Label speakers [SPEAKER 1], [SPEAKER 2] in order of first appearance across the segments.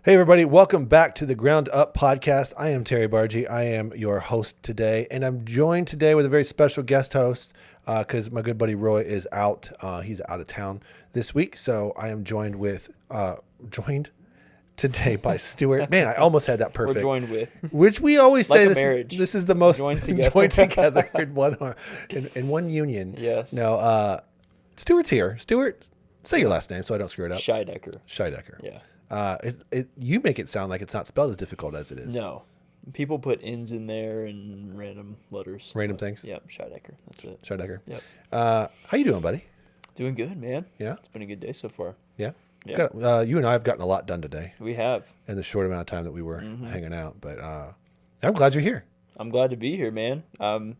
[SPEAKER 1] Hey, everybody. Welcome back to the Ground Up Podcast. I am Terry Bargy. I am your host today, and I'm joined today with a very special guest host because my good buddy Roy is out. He's out of town this week, so I am joined today by Stuart. Man, I almost had that perfect.
[SPEAKER 2] We're joined with.
[SPEAKER 1] Which we always
[SPEAKER 2] like
[SPEAKER 1] say
[SPEAKER 2] a
[SPEAKER 1] this
[SPEAKER 2] marriage.
[SPEAKER 1] This is the most
[SPEAKER 2] Joined together.
[SPEAKER 1] joined together in one union.
[SPEAKER 2] Yes.
[SPEAKER 1] No, Stuart's here. Stuart, say your last name so I don't screw it up.
[SPEAKER 2] Scheidecker.
[SPEAKER 1] Scheidecker.
[SPEAKER 2] Yeah.
[SPEAKER 1] You make it sound like it's not spelled as difficult as it is.
[SPEAKER 2] No. People put N's in there and random letters.
[SPEAKER 1] Random things?
[SPEAKER 2] Yep, Scheidecker. That's it.
[SPEAKER 1] Scheidecker.
[SPEAKER 2] Yep.
[SPEAKER 1] How you doing, buddy?
[SPEAKER 2] Doing good, man.
[SPEAKER 1] Yeah?
[SPEAKER 2] It's been a good day so far.
[SPEAKER 1] Yeah?
[SPEAKER 2] Yeah.
[SPEAKER 1] You and I have gotten a lot done today
[SPEAKER 2] We have.
[SPEAKER 1] in the short amount of time that we were hanging out. But I'm glad you're here.
[SPEAKER 2] I'm glad to be here, man. I'm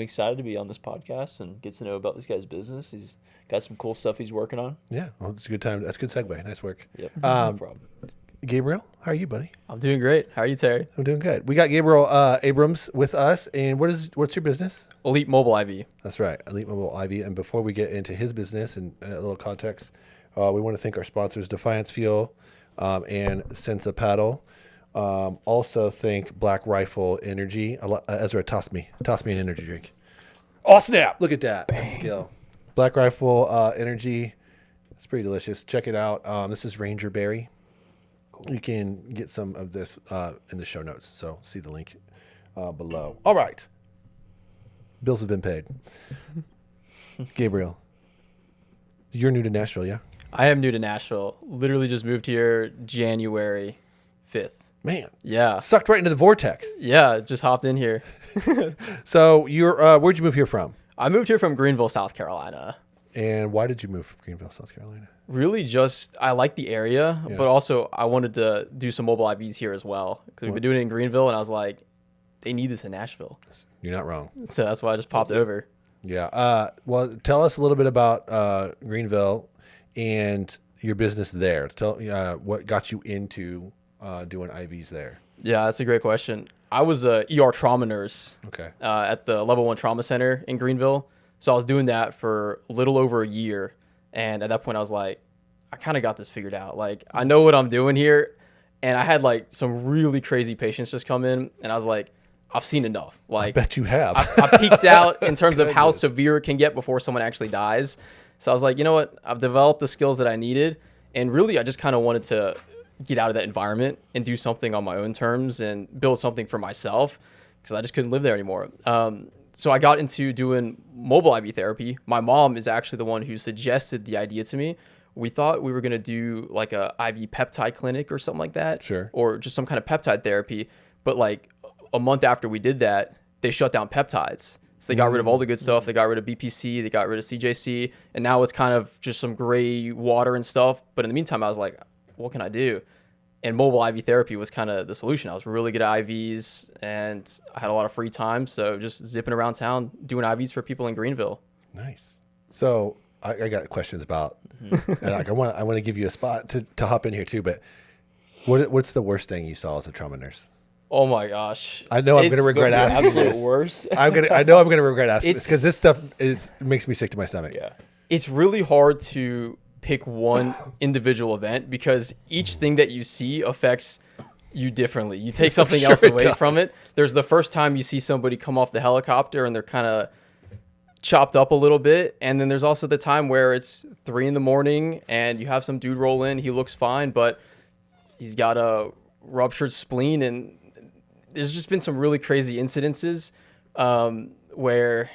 [SPEAKER 2] excited to be on this podcast and get to know about this guy's business. He's got some cool stuff he's working on.
[SPEAKER 1] Yeah. Well, it's a good time. That's a good segue. Nice work.
[SPEAKER 2] Yep. No problem.
[SPEAKER 1] Gabriel, how are you, buddy?
[SPEAKER 3] I'm doing great. How are you, Terry?
[SPEAKER 1] I'm doing good. We got Gabriel Abrams with us. And what's your business?
[SPEAKER 3] Elite Mobile IV.
[SPEAKER 1] That's right. Elite Mobile IV. And before we get into his business and a little context, we want to thank our sponsors, Defiance Fuel and Sensa Paddle. Also thank Black Rifle Energy. Ezra, toss me an energy drink. Oh, snap. Look at that. That's skill. Black Rifle Energy. It's pretty delicious. Check it out. This is Ranger Berry. Cool. You can get some of this in the show notes. So see the link below. All right. Bills have been paid. Gabriel, you're new to Nashville, yeah?
[SPEAKER 3] I am new to Nashville. Literally just moved here January 5th.
[SPEAKER 1] Man.
[SPEAKER 3] Yeah.
[SPEAKER 1] Sucked right into the vortex.
[SPEAKER 3] Yeah, just hopped in here.
[SPEAKER 1] So you're where'd you move here from?
[SPEAKER 3] I moved here from Greenville, South Carolina.
[SPEAKER 1] And why did you move from Greenville, South Carolina?
[SPEAKER 3] Really just, I like the area, but also I wanted to do some mobile IVs here as well. Because we've been doing it in Greenville, and I was like, they need this in Nashville.
[SPEAKER 1] You're not wrong.
[SPEAKER 3] So that's why I just popped over.
[SPEAKER 1] Yeah. Well, tell us a little bit about Greenville and your business there. Tell what got you into doing IVs there.
[SPEAKER 3] Yeah, that's a great question. I was a ER trauma nurse at the Level 1 Trauma Center in Greenville. So I was doing that for a little over a year. And at that point, I was like, I kind of got this figured out. Like, I know what I'm doing here. And I had like some really crazy patients just come in. And I was like, I've seen enough. Like,
[SPEAKER 1] I bet you have.
[SPEAKER 3] I peaked out in terms of how severe it can get before someone actually dies. So I was like, you know what? I've developed the skills that I needed. And really, I just kind of wanted to get out of that environment and do something on my own terms and build something for myself because I just couldn't live there anymore. So I got into doing mobile IV therapy. My mom is actually the one who suggested the idea to me. We thought we were going to do like a IV peptide clinic or something like that.
[SPEAKER 1] Sure.
[SPEAKER 3] Or just some kind of peptide therapy. But like a month after we did that, they shut down peptides. So they got rid of all the good stuff. They got rid of BPC. They got rid of CJC. And now it's kind of just some gray water and stuff. But in the meantime, I was like, what can I do? And mobile IV therapy was kind of the solution. I was really good at IVs and I had a lot of free time. So just zipping around town doing IVs for people in Greenville.
[SPEAKER 1] Nice. So I got questions about, and like I want to give you a spot to hop in here too. But what's the worst thing you saw as a trauma nurse?
[SPEAKER 3] Oh my gosh.
[SPEAKER 1] I know I'm going to regret asking
[SPEAKER 2] absolute
[SPEAKER 1] this.
[SPEAKER 2] worst.
[SPEAKER 1] I know I'm going to regret asking this because this stuff makes me sick to my stomach.
[SPEAKER 2] Yeah.
[SPEAKER 3] It's really hard to pick one individual event because each thing that you see affects you differently. You take something else away from it. There's the first time you see somebody come off the helicopter and they're kind of chopped up a little bit. And then there's also the time where it's 3 a.m. and you have some dude roll in. He looks fine, but he's got a ruptured spleen. And there's just been some really crazy incidences where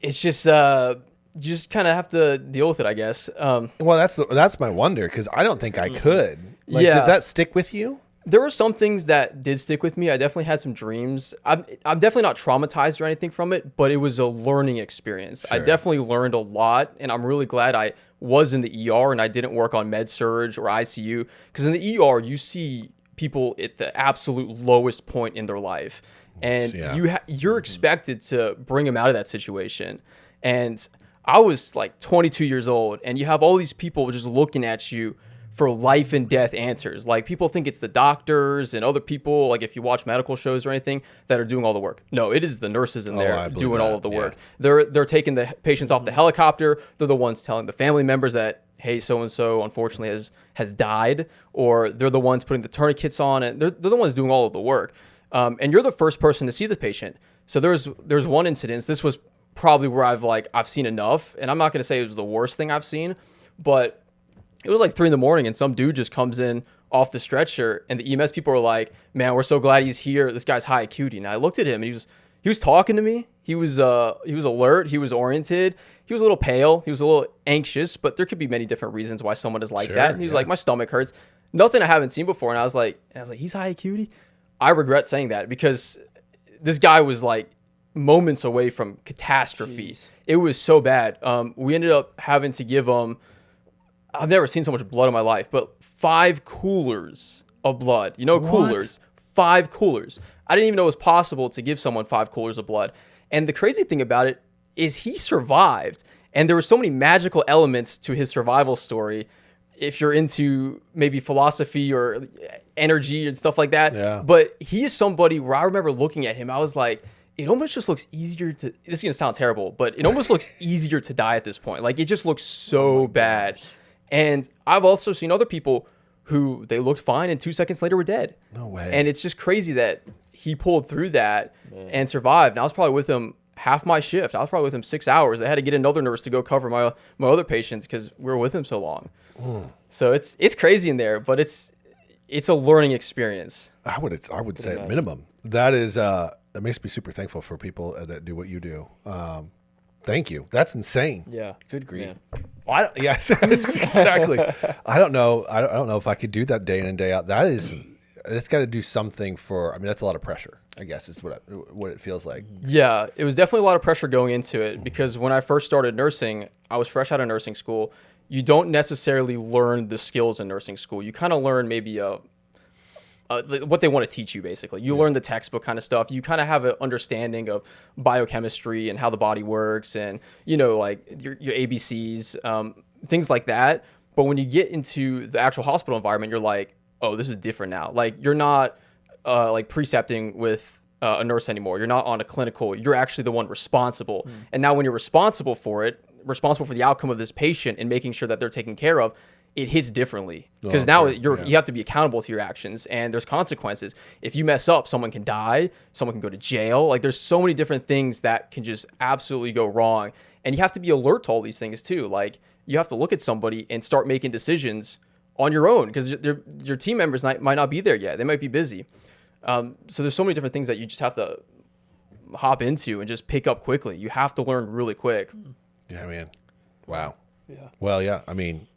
[SPEAKER 3] it's just... you just kind of have to deal with it, I guess.
[SPEAKER 1] Well, that's my wonder because I don't think I could. Like,
[SPEAKER 3] Yeah.
[SPEAKER 1] Does that stick with you?
[SPEAKER 3] There were some things that did stick with me. I definitely had some dreams. I'm definitely not traumatized or anything from it, but it was a learning experience. I
[SPEAKER 1] Sure.
[SPEAKER 3] definitely learned a lot, and I'm really glad I was in the ER and I didn't work on med surg or ICU because in the ER you see people at the absolute lowest point in their life, and you're expected to bring them out of that situation. And I was like 22 years old, and you have all these people just looking at you for life and death answers. Like, people think it's the doctors and other people, like if you watch medical shows or anything, that are doing all the work. No, it is the nurses in there doing all of the work. They're taking the patients off the helicopter. They're the ones telling the family members that, hey, so and so unfortunately has died, or they're the ones putting the tourniquets on, and they're the ones doing all of the work. And you're the first person to see the patient. So there's one incident. This was probably where I've seen enough, and I'm not going to say it was the worst thing I've seen, but it was like 3 a.m, and some dude just comes in off the stretcher, and the EMS people were like, man, we're so glad he's here. This guy's high acuity. And I looked at him, and he was talking to me. He was alert. He was oriented. He was a little pale. He was a little anxious, but there could be many different reasons why someone is like that. And he was like, my stomach hurts. Nothing I haven't seen before. And I was like, he's high acuity. I regret saying that because this guy was like moments away from catastrophe. Jeez. It was so bad. We ended up having to give him, I've never seen so much blood in my life, but 5 coolers of blood. You know, what? Coolers. 5 coolers. I didn't even know it was possible to give someone 5 coolers of blood. And the crazy thing about it is he survived. And there were so many magical elements to his survival story. If you're into maybe philosophy or energy and stuff like that.
[SPEAKER 1] Yeah.
[SPEAKER 3] But he is somebody where I remember looking at him, I was like, it almost just looks easier to, this is going to sound terrible, but it almost looks easier to die at this point. Like, it just looks so bad. Gosh. And I've also seen other people who they looked fine and 2 seconds later were dead.
[SPEAKER 1] No way.
[SPEAKER 3] And it's just crazy that he pulled through that and survived. And I was probably with him half my shift. I was probably with him 6 hours. I had to get another nurse to go cover my other patients because we were with him so long. So it's crazy in there, but it's a learning experience.
[SPEAKER 1] I would say at minimum. That is that makes me super thankful for people that do what you do. Thank you. That's insane.
[SPEAKER 2] Yeah.
[SPEAKER 1] Good grief.
[SPEAKER 2] Yeah.
[SPEAKER 1] Well, yes, exactly. I don't know if I could do that day in and day out. It's got to do something for. I mean, that's a lot of pressure, I guess, is what it feels like.
[SPEAKER 3] Yeah, it was definitely a lot of pressure going into it because when I first started nursing, I was fresh out of nursing school. You don't necessarily learn the skills in nursing school. You kind of learn maybe what they want to teach you, basically. You learn the textbook kind of stuff. You kind of have an understanding of biochemistry and how the body works and, like your ABCs, things like that. But when you get into the actual hospital environment, you're like, oh, this is different now. Like, you're not like precepting with a nurse anymore. You're not on a clinical. You're actually the one responsible. And now when you're responsible for the outcome of this patient and making sure that they're taken care of, it hits differently because now you have to be accountable to your actions and there's consequences. If you mess up, someone can die, someone can go to jail. Like, there's so many different things that can just absolutely go wrong. And you have to be alert to all these things too. Like, you have to look at somebody and start making decisions on your own because your team members might not be there yet. They might be busy. So there's so many different things that you just have to hop into and just pick up quickly. You have to learn really quick.
[SPEAKER 1] Yeah, man. Wow.
[SPEAKER 2] Yeah.
[SPEAKER 1] Well, yeah. I mean,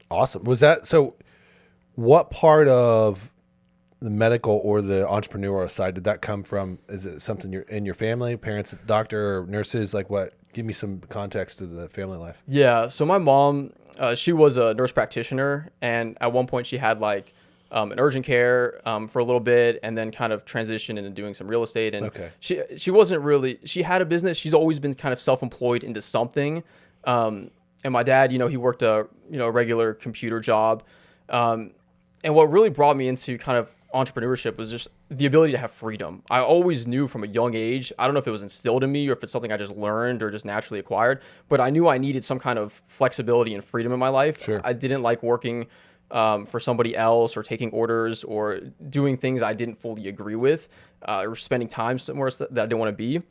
[SPEAKER 1] awesome. Was that so? What part of the medical or the entrepreneurial side did that come from? Is it something you're in your family, parents, doctor, or nurses? Like, what? Give me some context to the family life.
[SPEAKER 3] Yeah. So my mom, she was a nurse practitioner, and at one point she had like an urgent care for a little bit, and then kind of transitioned into doing some real estate. And she wasn't really. She had a business. She's always been kind of self-employed into something. And my dad, he worked a regular computer job. And what really brought me into kind of entrepreneurship was just the ability to have freedom. I always knew from a young age, I don't know if it was instilled in me or if it's something I just learned or just naturally acquired, but I knew I needed some kind of flexibility and freedom in my life.
[SPEAKER 1] Sure.
[SPEAKER 3] I didn't like working for somebody else or taking orders or doing things I didn't fully agree with or spending time somewhere that I didn't want to be.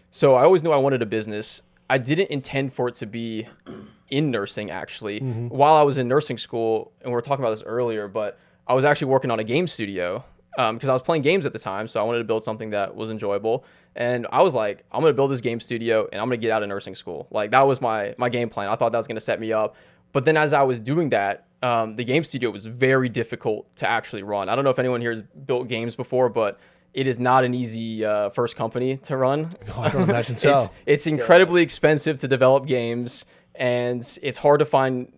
[SPEAKER 3] So I always knew I wanted a business. I didn't intend for it to be in nursing, actually. While I was in nursing school, and we were talking about this earlier, but I was actually working on a game studio because I was playing games at the time, so I wanted to build something that was enjoyable. And I was like, I'm going to build this game studio, and I'm going to get out of nursing school. Like, that was my game plan. I thought that was going to set me up. But then as I was doing that, the game studio was very difficult to actually run. I don't know if anyone here has built games before, but it is not an easy first company to run.
[SPEAKER 1] Oh, I don't imagine so.
[SPEAKER 3] It's incredibly expensive to develop games, and it's hard to find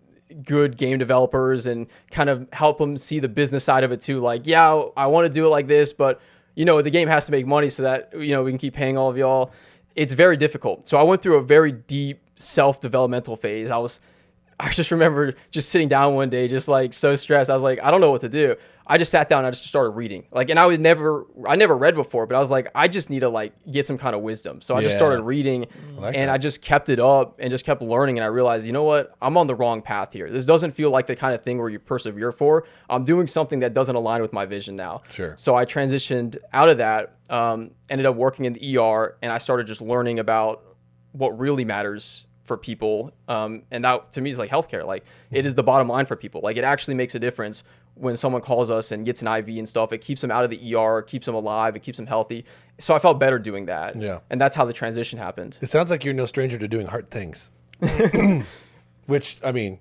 [SPEAKER 3] good game developers and kind of help them see the business side of it too. Like, yeah, I want to do it like this, but the game has to make money so that, we can keep paying all of y'all. It's very difficult. So I went through a very deep self-developmental phase. I was I just remember just sitting down one day, just like so stressed. I was like, I don't know what to do. I just sat down and I just started reading. Like, and I never read before, but I was like, I just need to like get some kind of wisdom. So I just started reading I just kept it up and just kept learning. And I realized, you know what? I'm on the wrong path here. This doesn't feel like the kind of thing where you persevere for. I'm doing something that doesn't align with my vision now.
[SPEAKER 1] Sure.
[SPEAKER 3] So I transitioned out of that, ended up working in the ER, and I started just learning about what really matters for people. And that to me is like healthcare. Like it is the bottom line for people. Like it actually makes a difference when someone calls us and gets an IV and stuff. It keeps them out of the ER, keeps them alive, it keeps them healthy. So I felt better doing that.
[SPEAKER 1] Yeah.
[SPEAKER 3] And that's how the transition happened.
[SPEAKER 1] It sounds like you're no stranger to doing hard things. Which, I mean,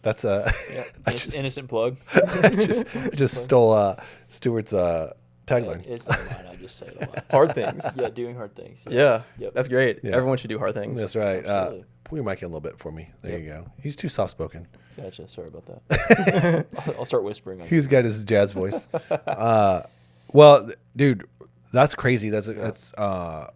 [SPEAKER 1] that's
[SPEAKER 2] innocent plug.
[SPEAKER 1] I just stole Stuart's tagline.
[SPEAKER 2] It's not mine. I just say it a lot.
[SPEAKER 3] Hard things.
[SPEAKER 2] Yeah, doing hard things.
[SPEAKER 3] Yeah.
[SPEAKER 2] Yep.
[SPEAKER 3] That's great.
[SPEAKER 1] Yeah.
[SPEAKER 3] Everyone should do hard things.
[SPEAKER 1] That's right.
[SPEAKER 2] Absolutely.
[SPEAKER 1] Pull your mic in a little bit for me. There you go. He's too soft-spoken.
[SPEAKER 2] Gotcha. Sorry about that. I'll start whispering on you.
[SPEAKER 1] He's got his jazz voice. Well, dude, that's crazy. That's so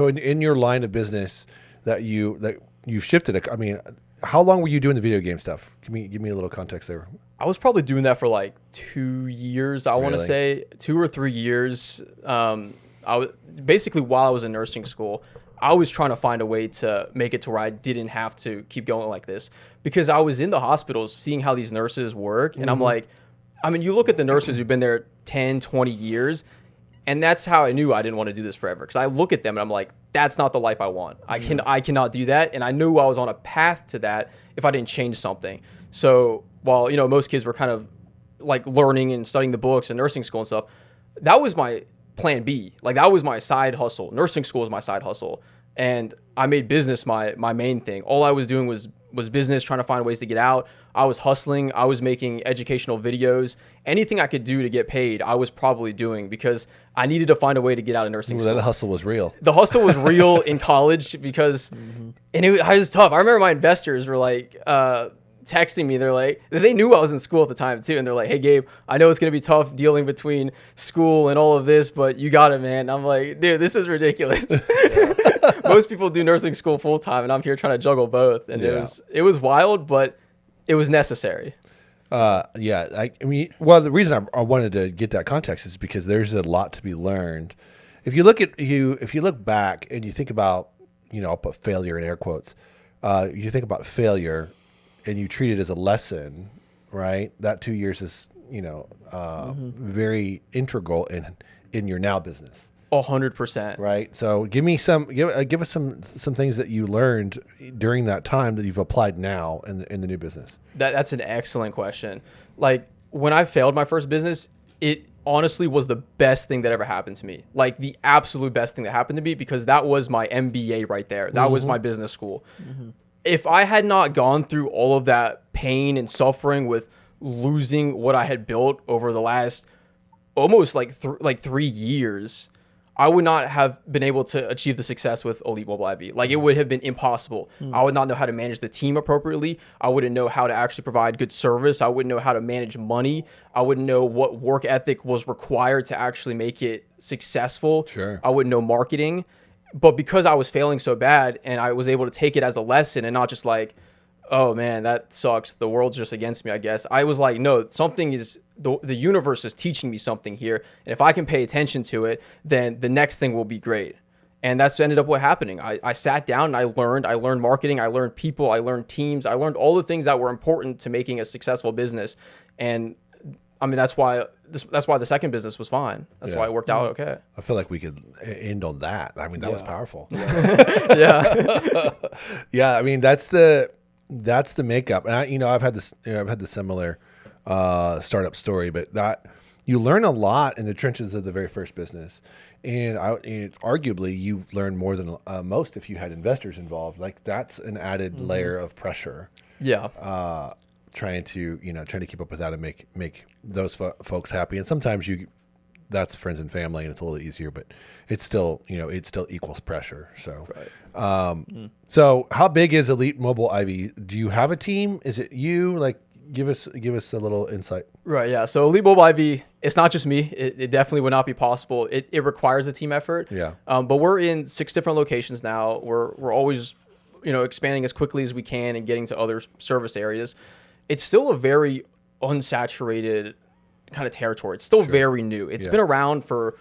[SPEAKER 1] in your line of business that you've shifted. I mean, how long were you doing the video game stuff? Give me a little context there.
[SPEAKER 3] I was probably doing that for like 2 years. I want to
[SPEAKER 1] Really?
[SPEAKER 3] say 2 or 3 years. I was basically while I was in nursing school, I was trying to find a way to make it to where I didn't have to keep going like this, because I was in the hospitals seeing how these nurses work. And I'm like, I mean, you look at the nurses who've been there 10, 20 years, and that's how I knew I didn't want to do this forever. Because I look at them and I'm like, that's not the life I want. I cannot do that. And I knew I was on a path to that if I didn't change something. So while, most kids were kind of like learning and studying the books and nursing school and stuff, that was my plan B. Like that was my side hustle. Nursing school was my side hustle. And I made business my main thing. All I was doing was business, trying to find ways to get out. I was hustling. I was making educational videos. Anything I could do to get paid, I was probably doing, because I needed to find a way to get out of nursing school.
[SPEAKER 1] That hustle was real.
[SPEAKER 3] The hustle was real in college because, and it was tough. I remember my investors were like, texting me. They're like, they knew I was in school at the time too. And they're like, hey, Gabe, I know it's going to be tough dealing between school and all of this, but you got it, man. I'm like, dude, this is ridiculous. Most people do nursing school full time, and I'm here trying to juggle both. And it was wild, but it was necessary.
[SPEAKER 1] I mean, well, the reason I wanted to get that context is because there's a lot to be learned. If you look back and you think about, I'll put failure in air quotes. You think about failure and you treat it as a lesson, right? That 2 years is, very integral in your now business.
[SPEAKER 3] 100%.
[SPEAKER 1] Right. So give us some things that you learned during that time that you've applied now in the new business.
[SPEAKER 3] That's an excellent question. Like when I failed my first business, it honestly was the best thing that ever happened to me. Like the absolute best thing that happened to me, because that was my MBA right there. That was my business school. If I had not gone through all of that pain and suffering with losing what I had built over the last almost like 3 years, I would not have been able to achieve the success with Elite Mobile IV. Like it would have been impossible. I would not know how to manage the team appropriately. I wouldn't know how to actually provide good service. I wouldn't know how to manage money. I wouldn't know what work ethic was required to actually make it successful.
[SPEAKER 1] Sure.
[SPEAKER 3] I wouldn't know marketing. But because I was failing so bad and I was able to take it as a lesson and not just like, oh man, that sucks, the world's just against me, I guess. I was like, no, something is, the universe is teaching me something here. And if I can pay attention to it, then the next thing will be great. And that's ended up what happening. I sat down and I learned marketing, I learned people, I learned teams, I learned all the things that were important to making a successful business. And I mean, that's why the second business was fine. That's why it worked out okay.
[SPEAKER 1] I feel like we could end on that. I mean, that was powerful.
[SPEAKER 3] Yeah.
[SPEAKER 1] Yeah. I mean, that's the makeup. And I've had the similar startup story, but that you learn a lot in the trenches of the very first business. And arguably you learn more than most if you had investors involved. Like that's an added layer of pressure.
[SPEAKER 3] Yeah.
[SPEAKER 1] Trying to keep up with that and make those folks happy. And sometimes that's friends and family and it's a little easier, but it's still, it still equals pressure. So,
[SPEAKER 3] Right.
[SPEAKER 1] So how big is Elite Mobile IV? Do you have a team? Is it you? Like, give us a little insight.
[SPEAKER 3] Right. Yeah. So Elite Mobile IV, it's not just me. It definitely would not be possible. It requires a team effort.
[SPEAKER 1] Yeah.
[SPEAKER 3] But we're in 6 different locations now. We're always expanding as quickly as we can and getting to other service areas, it's still a very unsaturated kind of territory. It's still very new. It's been around for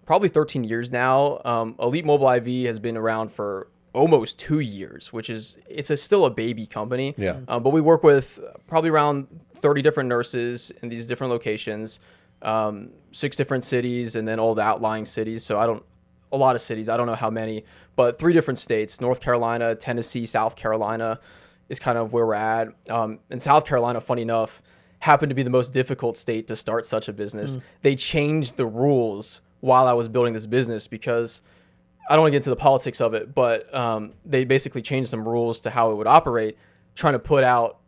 [SPEAKER 3] probably 13 years now. Elite Mobile IV has been around for almost 2 years, which is still a baby company.
[SPEAKER 1] Yeah.
[SPEAKER 3] But we work with probably around 30 different nurses in these different locations, 6 different cities, and then all the outlying cities. So a lot of cities, I don't know how many, but 3 different states: North Carolina, Tennessee, South Carolina is kind of where we're at. And South Carolina, funny enough, happened to be the most difficult state to start such a business. They changed the rules while I was building this business because I don't want to get into the politics of it, but they basically changed some rules to how it would operate, trying to put out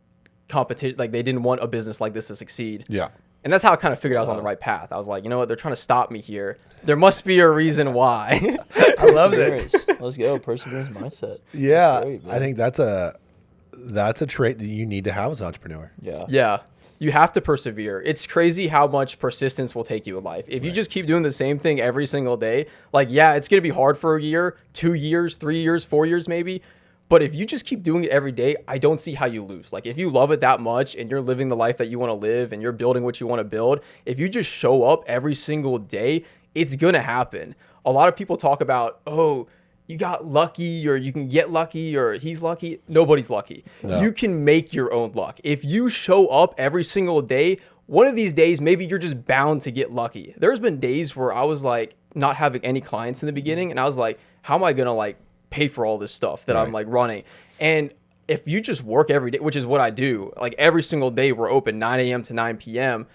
[SPEAKER 3] competition. Like, they didn't want a business like this to succeed.
[SPEAKER 1] Yeah.
[SPEAKER 3] And that's how I kind of figured I was on the right path. I was like, you know what? They're trying to stop me here. There must be a reason why.
[SPEAKER 1] I love this.
[SPEAKER 2] Let's go. Perseverance mindset.
[SPEAKER 1] Yeah.
[SPEAKER 2] That's great, man.
[SPEAKER 1] I think that's a trait that you need to have as an entrepreneur.
[SPEAKER 2] Yeah.
[SPEAKER 3] Yeah. You have to persevere. It's crazy how much persistence will take you in life. If you just keep doing the same thing every single day, like, yeah, it's going to be hard for a year, 2 years, 3 years, 4 years maybe. But if you just keep doing it every day, I don't see how you lose. Like, if you love it that much and you're living the life that you want to live and you're building what you want to build, if you just show up every single day, it's going to happen. A lot of people talk about, oh, you got lucky, or you can get lucky, or he's lucky. Nobody's lucky.
[SPEAKER 1] No.
[SPEAKER 3] You can make your own luck. If you show up every single day, one of these days, maybe you're just bound to get lucky. There's been days where I was like not having any clients in the beginning, and I was like, how am I going to like pay for all this stuff that I'm like running? And if you just work every day, which is what I do, like every single day we're open 9 a.m. to 9 p.m.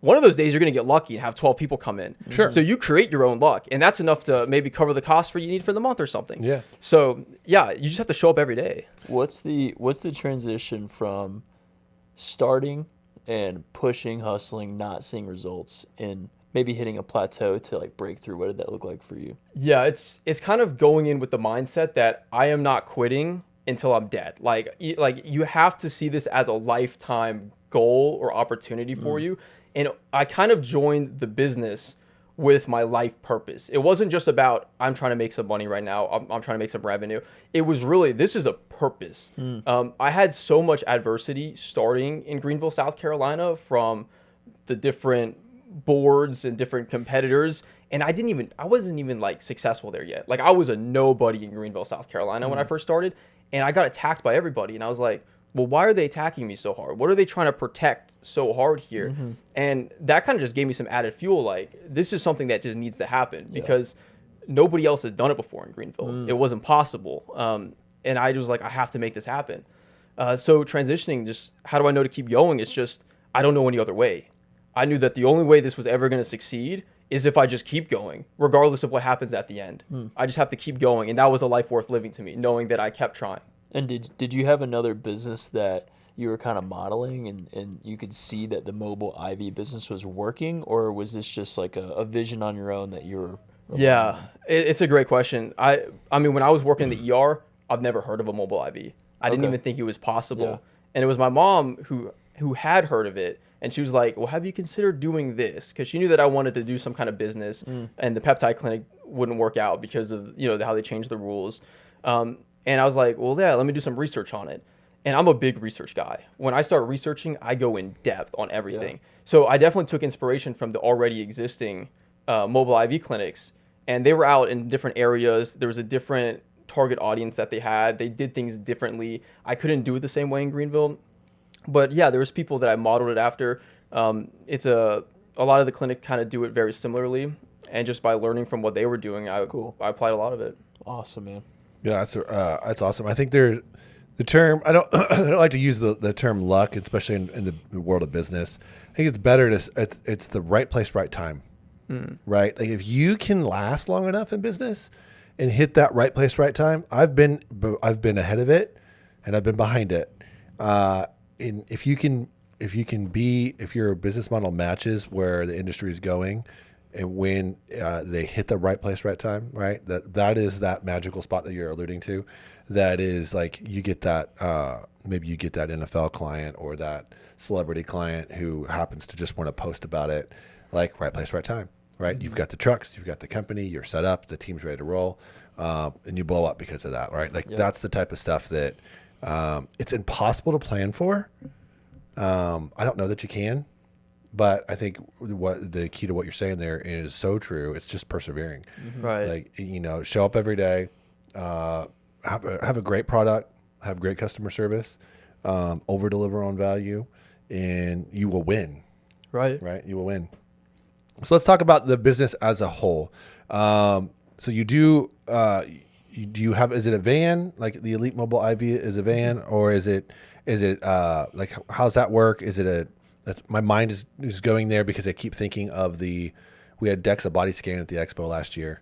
[SPEAKER 3] One of those days you're going to get lucky and have 12 people come in.
[SPEAKER 1] Sure.
[SPEAKER 3] So you create your own luck, and that's enough to maybe cover the cost for you need for the month or something.
[SPEAKER 1] Yeah.
[SPEAKER 3] So yeah, you just have to show up every day.
[SPEAKER 2] What's the transition from starting and pushing, hustling, not seeing results, and maybe hitting a plateau to like breakthrough? What did that look like for you?
[SPEAKER 3] Yeah, it's kind of going in with the mindset that I am not quitting until I'm dead. Like you have to see this as a lifetime goal or opportunity for you. And I kind of joined the business with my life purpose. It wasn't just about, I'm trying to make some money right now, I'm trying to make some revenue. It was really, this is a purpose. I had so much adversity starting in Greenville, South Carolina, from the different boards and different competitors. And I wasn't even like successful there yet. Like, I was a nobody in Greenville, South Carolina when I first started, and I got attacked by everybody. And I was like, well, why are they attacking me so hard? What are they trying to protect so hard here? And that kind of just gave me some added fuel. Like, this is something that just needs to happen because nobody else has done it before in Greenville. It wasn't possible. And I was like, I have to make this happen. So transitioning, just how do I know to keep going? It's just, I don't know any other way. I knew that the only way this was ever going to succeed is if I just keep going, regardless of what happens at the end. I just have to keep going. And that was a life worth living to me, knowing that I kept trying.
[SPEAKER 2] And did you have another business that you were kind of modeling and you could see that the mobile IV business was working, or was this just like a vision on your own that you were?
[SPEAKER 3] Yeah, it's a great question. I mean, when I was working in the ER, I've never heard of a mobile IV. I didn't even think it was possible.
[SPEAKER 2] Yeah.
[SPEAKER 3] And it was my mom who had heard of it. And she was like, well, have you considered doing this? Because she knew that I wanted to do some kind of business, and the peptide clinic wouldn't work out because of, how they changed the rules. And I was like, well, yeah, let me do some research on it. And I'm a big research guy. When I start researching, I go in depth on everything. Yeah. So I definitely took inspiration from the already existing mobile IV clinics. And they were out in different areas. There was a different target audience that they had. They did things differently. I couldn't do it the same way in Greenville. But yeah, there was people that I modeled it after. It's a lot of the clinic kind of do it very similarly. And just by learning from what they were doing, I applied a lot of it.
[SPEAKER 2] Awesome, man.
[SPEAKER 1] Yeah, that's awesome. I think the term, I don't like to use the term luck, especially in the world of business. I think it's better it's the right place, right time, right? Like, if you can last long enough in business and hit that right place, right time, I've been ahead of it and I've been behind it. And if your business model matches where the industry is going, and when they hit the right place, right time, right? That is that magical spot that you're alluding to. That is like, you get that, maybe you get that NFL client or that celebrity client who happens to just want to post about it, like right place, right time, right? You've got the trucks, you've got the company, you're set up, the team's ready to roll. and you blow up because of that, right? Like
[SPEAKER 2] Yeah.
[SPEAKER 1] that's the type of stuff that it's impossible to plan for. I don't know that you can, but I think what the key to what you're saying there is so true. It's just persevering.
[SPEAKER 3] Right.
[SPEAKER 1] Like, show up every day, have a great product, have great customer service, over deliver on value, and you will win.
[SPEAKER 3] Right.
[SPEAKER 1] Right? You will win. So let's talk about the business as a whole. So you do you have, is it a van? Like the Elite Mobile IV is a van, or is it like, how's that work? Is it my mind is going there because I keep thinking of we had DEXA body scan at the expo last year,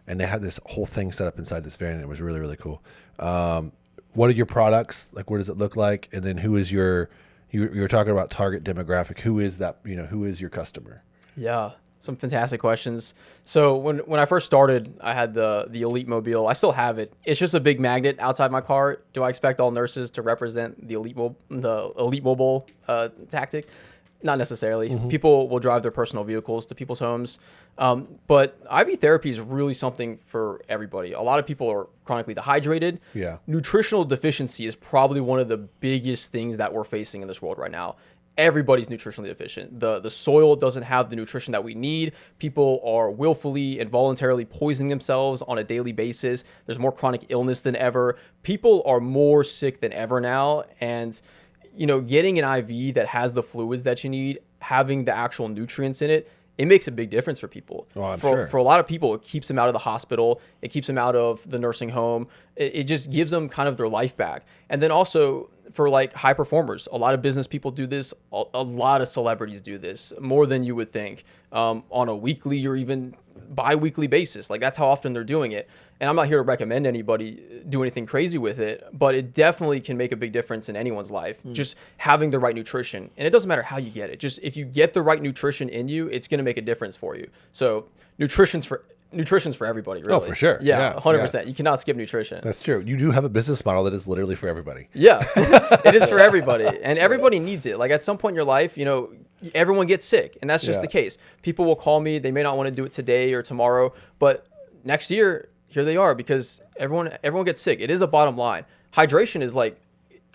[SPEAKER 1] and they had this whole thing set up inside this van, and it was really, really cool. What are your products? Like, what does it look like? And then who is you were talking about target demographic. Who is that, who is your customer?
[SPEAKER 3] Yeah, some fantastic questions. So when I first started, I had the Elite Mobile. I still have it. It's just a big magnet outside my car. Do I expect all nurses to represent the Elite Mobile tactic? Not necessarily.
[SPEAKER 1] Mm-hmm.
[SPEAKER 3] People will drive their personal vehicles to people's homes. But IV therapy is really something for everybody. A lot of people are chronically dehydrated.
[SPEAKER 1] Yeah.
[SPEAKER 3] Nutritional deficiency is probably one of the biggest things that we're facing in this world right now. Everybody's nutritionally deficient. The soil doesn't have the nutrition that we need. People are willfully and voluntarily poisoning themselves on a daily basis. There's more chronic illness than ever. People are more sick than ever now. And getting an IV that has the fluids that you need, having the actual nutrients in it, it makes a big difference for people.
[SPEAKER 1] Oh, I'm sure.
[SPEAKER 3] For a lot of people, it keeps them out of the hospital. It keeps them out of the nursing home. It just gives them kind of their life back. And then also for like high performers, a lot of business people do this. A lot of celebrities do this more than you would think, on a weekly or even bi-weekly basis. Like, that's how often they're doing it. And I'm not here to recommend anybody do anything crazy with it, but it definitely can make a big difference in anyone's life. Just having the right nutrition. And it doesn't matter how you get it. Just if you get the right nutrition in you, it's going to make a difference for you. So nutrition's for everybody, really.
[SPEAKER 1] Oh, for sure.
[SPEAKER 3] Yeah,
[SPEAKER 1] Yeah,
[SPEAKER 3] 100%.
[SPEAKER 1] yeah.
[SPEAKER 3] You cannot skip nutrition.
[SPEAKER 1] That's true. You do have a business model that is literally for everybody.
[SPEAKER 3] Yeah, it is for everybody, and everybody needs it. Like, at some point in your life, everyone gets sick, and that's just
[SPEAKER 1] Yeah.
[SPEAKER 3] the case. People will call me. They may not want to do it today or tomorrow, but next year, here they are, because everyone gets sick. It is a bottom line. Hydration is like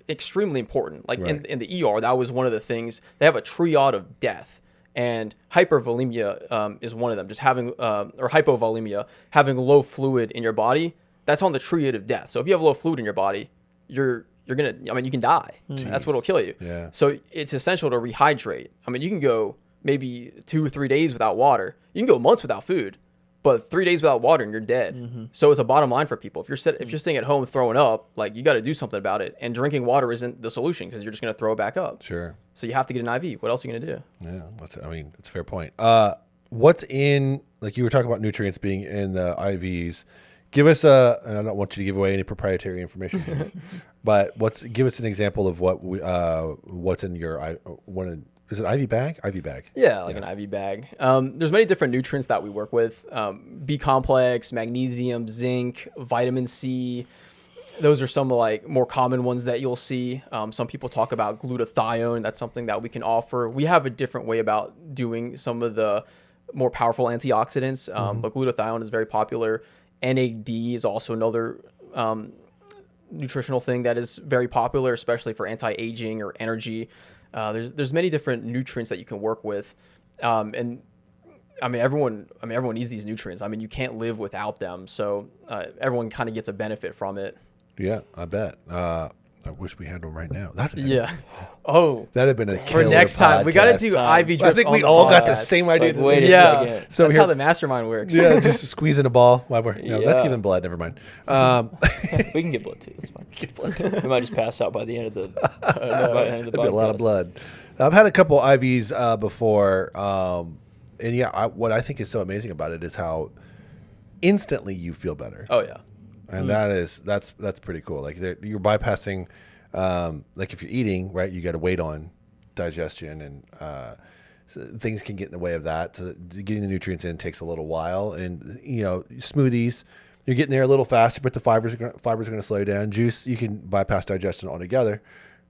[SPEAKER 3] extremely important. Like,
[SPEAKER 1] Right.
[SPEAKER 3] in the ER, that was one of the things. They have a triad of death. And hypervolemia is one of them. Just having, or hypovolemia, having low fluid in your body, that's on the triad of death. So if you have low fluid in your body, you're gonna, you can die. That's what'll kill you.
[SPEAKER 1] Yeah.
[SPEAKER 3] So it's essential to rehydrate. You can go maybe 2 or 3 days without water. You can go months without food, but 3 days without water and you're dead. So it's a bottom line for people. If you're staying at home throwing up, like, you got to do something about it. And drinking water isn't the solution, because you're just gonna throw it back up.
[SPEAKER 1] Sure.
[SPEAKER 3] So you have to get an IV. What else are you gonna do?
[SPEAKER 1] Yeah, it's a fair point. What's in, like, you were talking about nutrients being in the IVs. Give us and I don't want you to give away any proprietary information here, but give us an example of what's in your is it IV bag? IV bag.
[SPEAKER 3] Yeah, like an IV bag. There's many different nutrients that we work with. B complex, magnesium, zinc, vitamin C. Those are some like more common ones that you'll see. Some people talk about glutathione. That's something that we can offer. We have a different way about doing some of the more powerful antioxidants, but glutathione is very popular. NAD is also another nutritional thing that is very popular, especially for anti-aging or energy. There's many different nutrients that you can work with, and everyone needs these nutrients. You can't live without them, so everyone kind of gets a benefit from it.
[SPEAKER 1] Yeah, I bet. I wish we had one right now.
[SPEAKER 3] Yeah. Oh,
[SPEAKER 1] That'd have been a
[SPEAKER 3] for
[SPEAKER 1] killer
[SPEAKER 3] next time we got to
[SPEAKER 1] podcast.
[SPEAKER 3] do
[SPEAKER 2] Time.
[SPEAKER 3] IV drips.
[SPEAKER 1] I think
[SPEAKER 3] on
[SPEAKER 1] we
[SPEAKER 3] the
[SPEAKER 1] all got the
[SPEAKER 3] podcast.
[SPEAKER 1] same idea.
[SPEAKER 2] Like, wait a
[SPEAKER 3] Yeah,
[SPEAKER 2] second.
[SPEAKER 1] So
[SPEAKER 3] that's
[SPEAKER 1] here-
[SPEAKER 3] how the mastermind works.
[SPEAKER 1] Yeah, just squeezing a ball while we're, that's
[SPEAKER 2] Yeah.
[SPEAKER 1] giving blood. Never mind.
[SPEAKER 2] We can get blood too. That's fine. We might just pass out by the end of the. By the end of the
[SPEAKER 1] That'd be a lot of
[SPEAKER 2] podcast.
[SPEAKER 1] blood. I've had a couple IVs before, and yeah, what I think is so amazing about it is how instantly you feel better,
[SPEAKER 3] Oh yeah.
[SPEAKER 1] and that's pretty cool. Like, you're bypassing, like, if you're eating right, you got to wait on digestion, and so things can get in the way of that. So getting the nutrients in takes a little while, and smoothies. You're getting there a little faster, but the fibers are going to slow you down. Juice, you can bypass digestion altogether,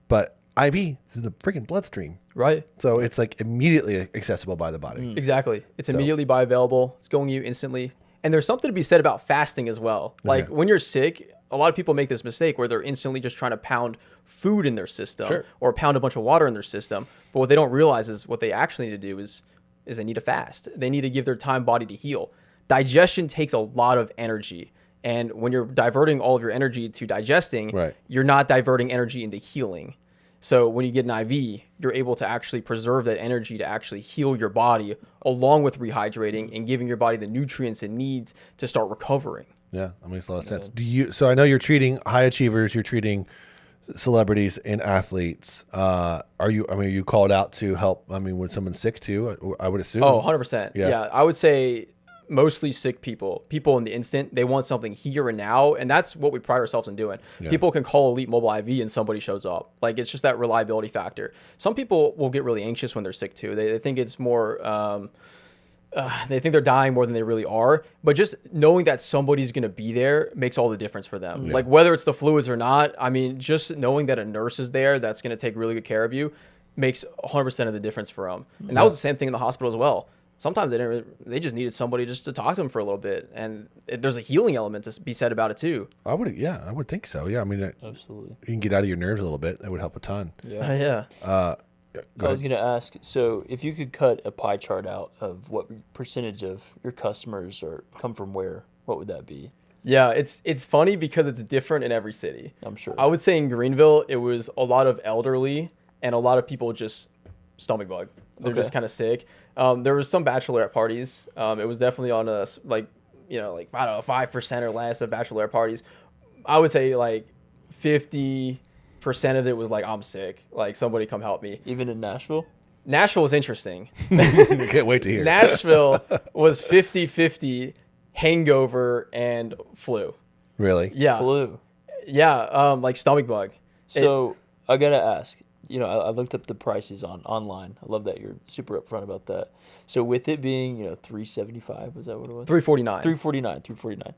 [SPEAKER 1] but IV is in the freaking bloodstream.
[SPEAKER 3] Right.
[SPEAKER 1] So it's like immediately accessible by the body.
[SPEAKER 3] Exactly. It's
[SPEAKER 1] So-
[SPEAKER 3] immediately bioavailable. It's going to you instantly. And there's something to be said about fasting as well. Like
[SPEAKER 1] Okay.
[SPEAKER 3] when you're sick, a lot of people make this mistake where they're instantly just trying to pound food in their system
[SPEAKER 1] Sure.
[SPEAKER 3] or pound a bunch of water in their system. But what they don't realize is what they actually need to do is they need to fast. They need to give their time body to heal. Digestion takes a lot of energy. And when you're diverting all of your energy to digesting,
[SPEAKER 1] Right.
[SPEAKER 3] you're not diverting energy into healing. So when you get an IV, you're able to actually preserve that energy to actually heal your body along with rehydrating and giving your body the nutrients it needs to start recovering.
[SPEAKER 1] Yeah, that makes a lot of sense. So I know you're treating high achievers, you're treating celebrities and athletes. Are you called out to help? I mean, when someone's sick too, I would assume.
[SPEAKER 3] Oh, 100%.
[SPEAKER 1] Yeah.
[SPEAKER 3] Yeah. I would say mostly sick people in the instant. They want something here and now. And that's what we pride ourselves in doing.
[SPEAKER 1] Yeah.
[SPEAKER 3] People can call Elite Mobile IV and somebody shows up. Like, it's just that reliability factor. Some people will get really anxious when they're sick too. They think it's more, they think they're dying more than they really are. But just knowing that somebody's going to be there makes all the difference for them.
[SPEAKER 1] Yeah.
[SPEAKER 3] Like, whether it's the fluids or not, I mean, just knowing that a nurse is there that's going to take really good care of you makes 100% of the difference for them. And that was the same thing in the hospital as well. Sometimes they just needed somebody just to talk to them for a little bit, and there's a healing element to be said about it too.
[SPEAKER 1] I would think so. Yeah, I mean,
[SPEAKER 2] Absolutely.
[SPEAKER 1] you can get out of your nerves a little bit. That would help a ton.
[SPEAKER 2] Yeah.
[SPEAKER 3] Yeah.
[SPEAKER 1] Go
[SPEAKER 2] I was
[SPEAKER 1] ahead.
[SPEAKER 2] going to ask, so if you could cut a pie chart out of what percentage of your customers come from where, what would that be?
[SPEAKER 3] Yeah, it's funny because it's different in every city.
[SPEAKER 2] I'm sure.
[SPEAKER 3] I would say in Greenville, it was a lot of elderly and a lot of people just stomach bug. They're
[SPEAKER 2] Okay.
[SPEAKER 3] just kind of sick. There was some bachelorette parties. It was definitely on I don't know, 5% or less of bachelorette parties. I would say like 50% of it was like, I'm sick. Like, somebody come help me.
[SPEAKER 2] Even in Nashville?
[SPEAKER 3] Nashville was interesting.
[SPEAKER 1] Can't wait to hear.
[SPEAKER 3] Nashville was 50-50 hangover and flu.
[SPEAKER 1] Really?
[SPEAKER 3] Yeah.
[SPEAKER 2] Flu.
[SPEAKER 3] Yeah, like stomach bug.
[SPEAKER 2] So I got to ask, I looked up the prices online. I love that you're super upfront about that. So with it being, $375, was that what it was?
[SPEAKER 3] 349.
[SPEAKER 2] $349.